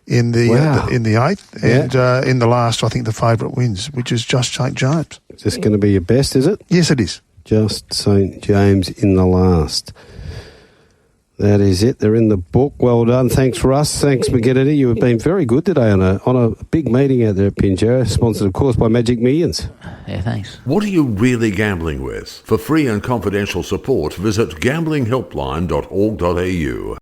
in the Wow. in the 8th, and in the last, I think the favourite wins, which is Just St James. Is this going to be your best, is it? Yes, it is. Just St James in the last. That is it. They're in the book. Well done. Thanks, Russ. Thanks, McGuane. You have been very good today on a big meeting out there at Pinjarra, sponsored, of course, by Magic Millions. Yeah, thanks. What are you really gambling with? For free and confidential support, visit gamblinghelpline.org.au.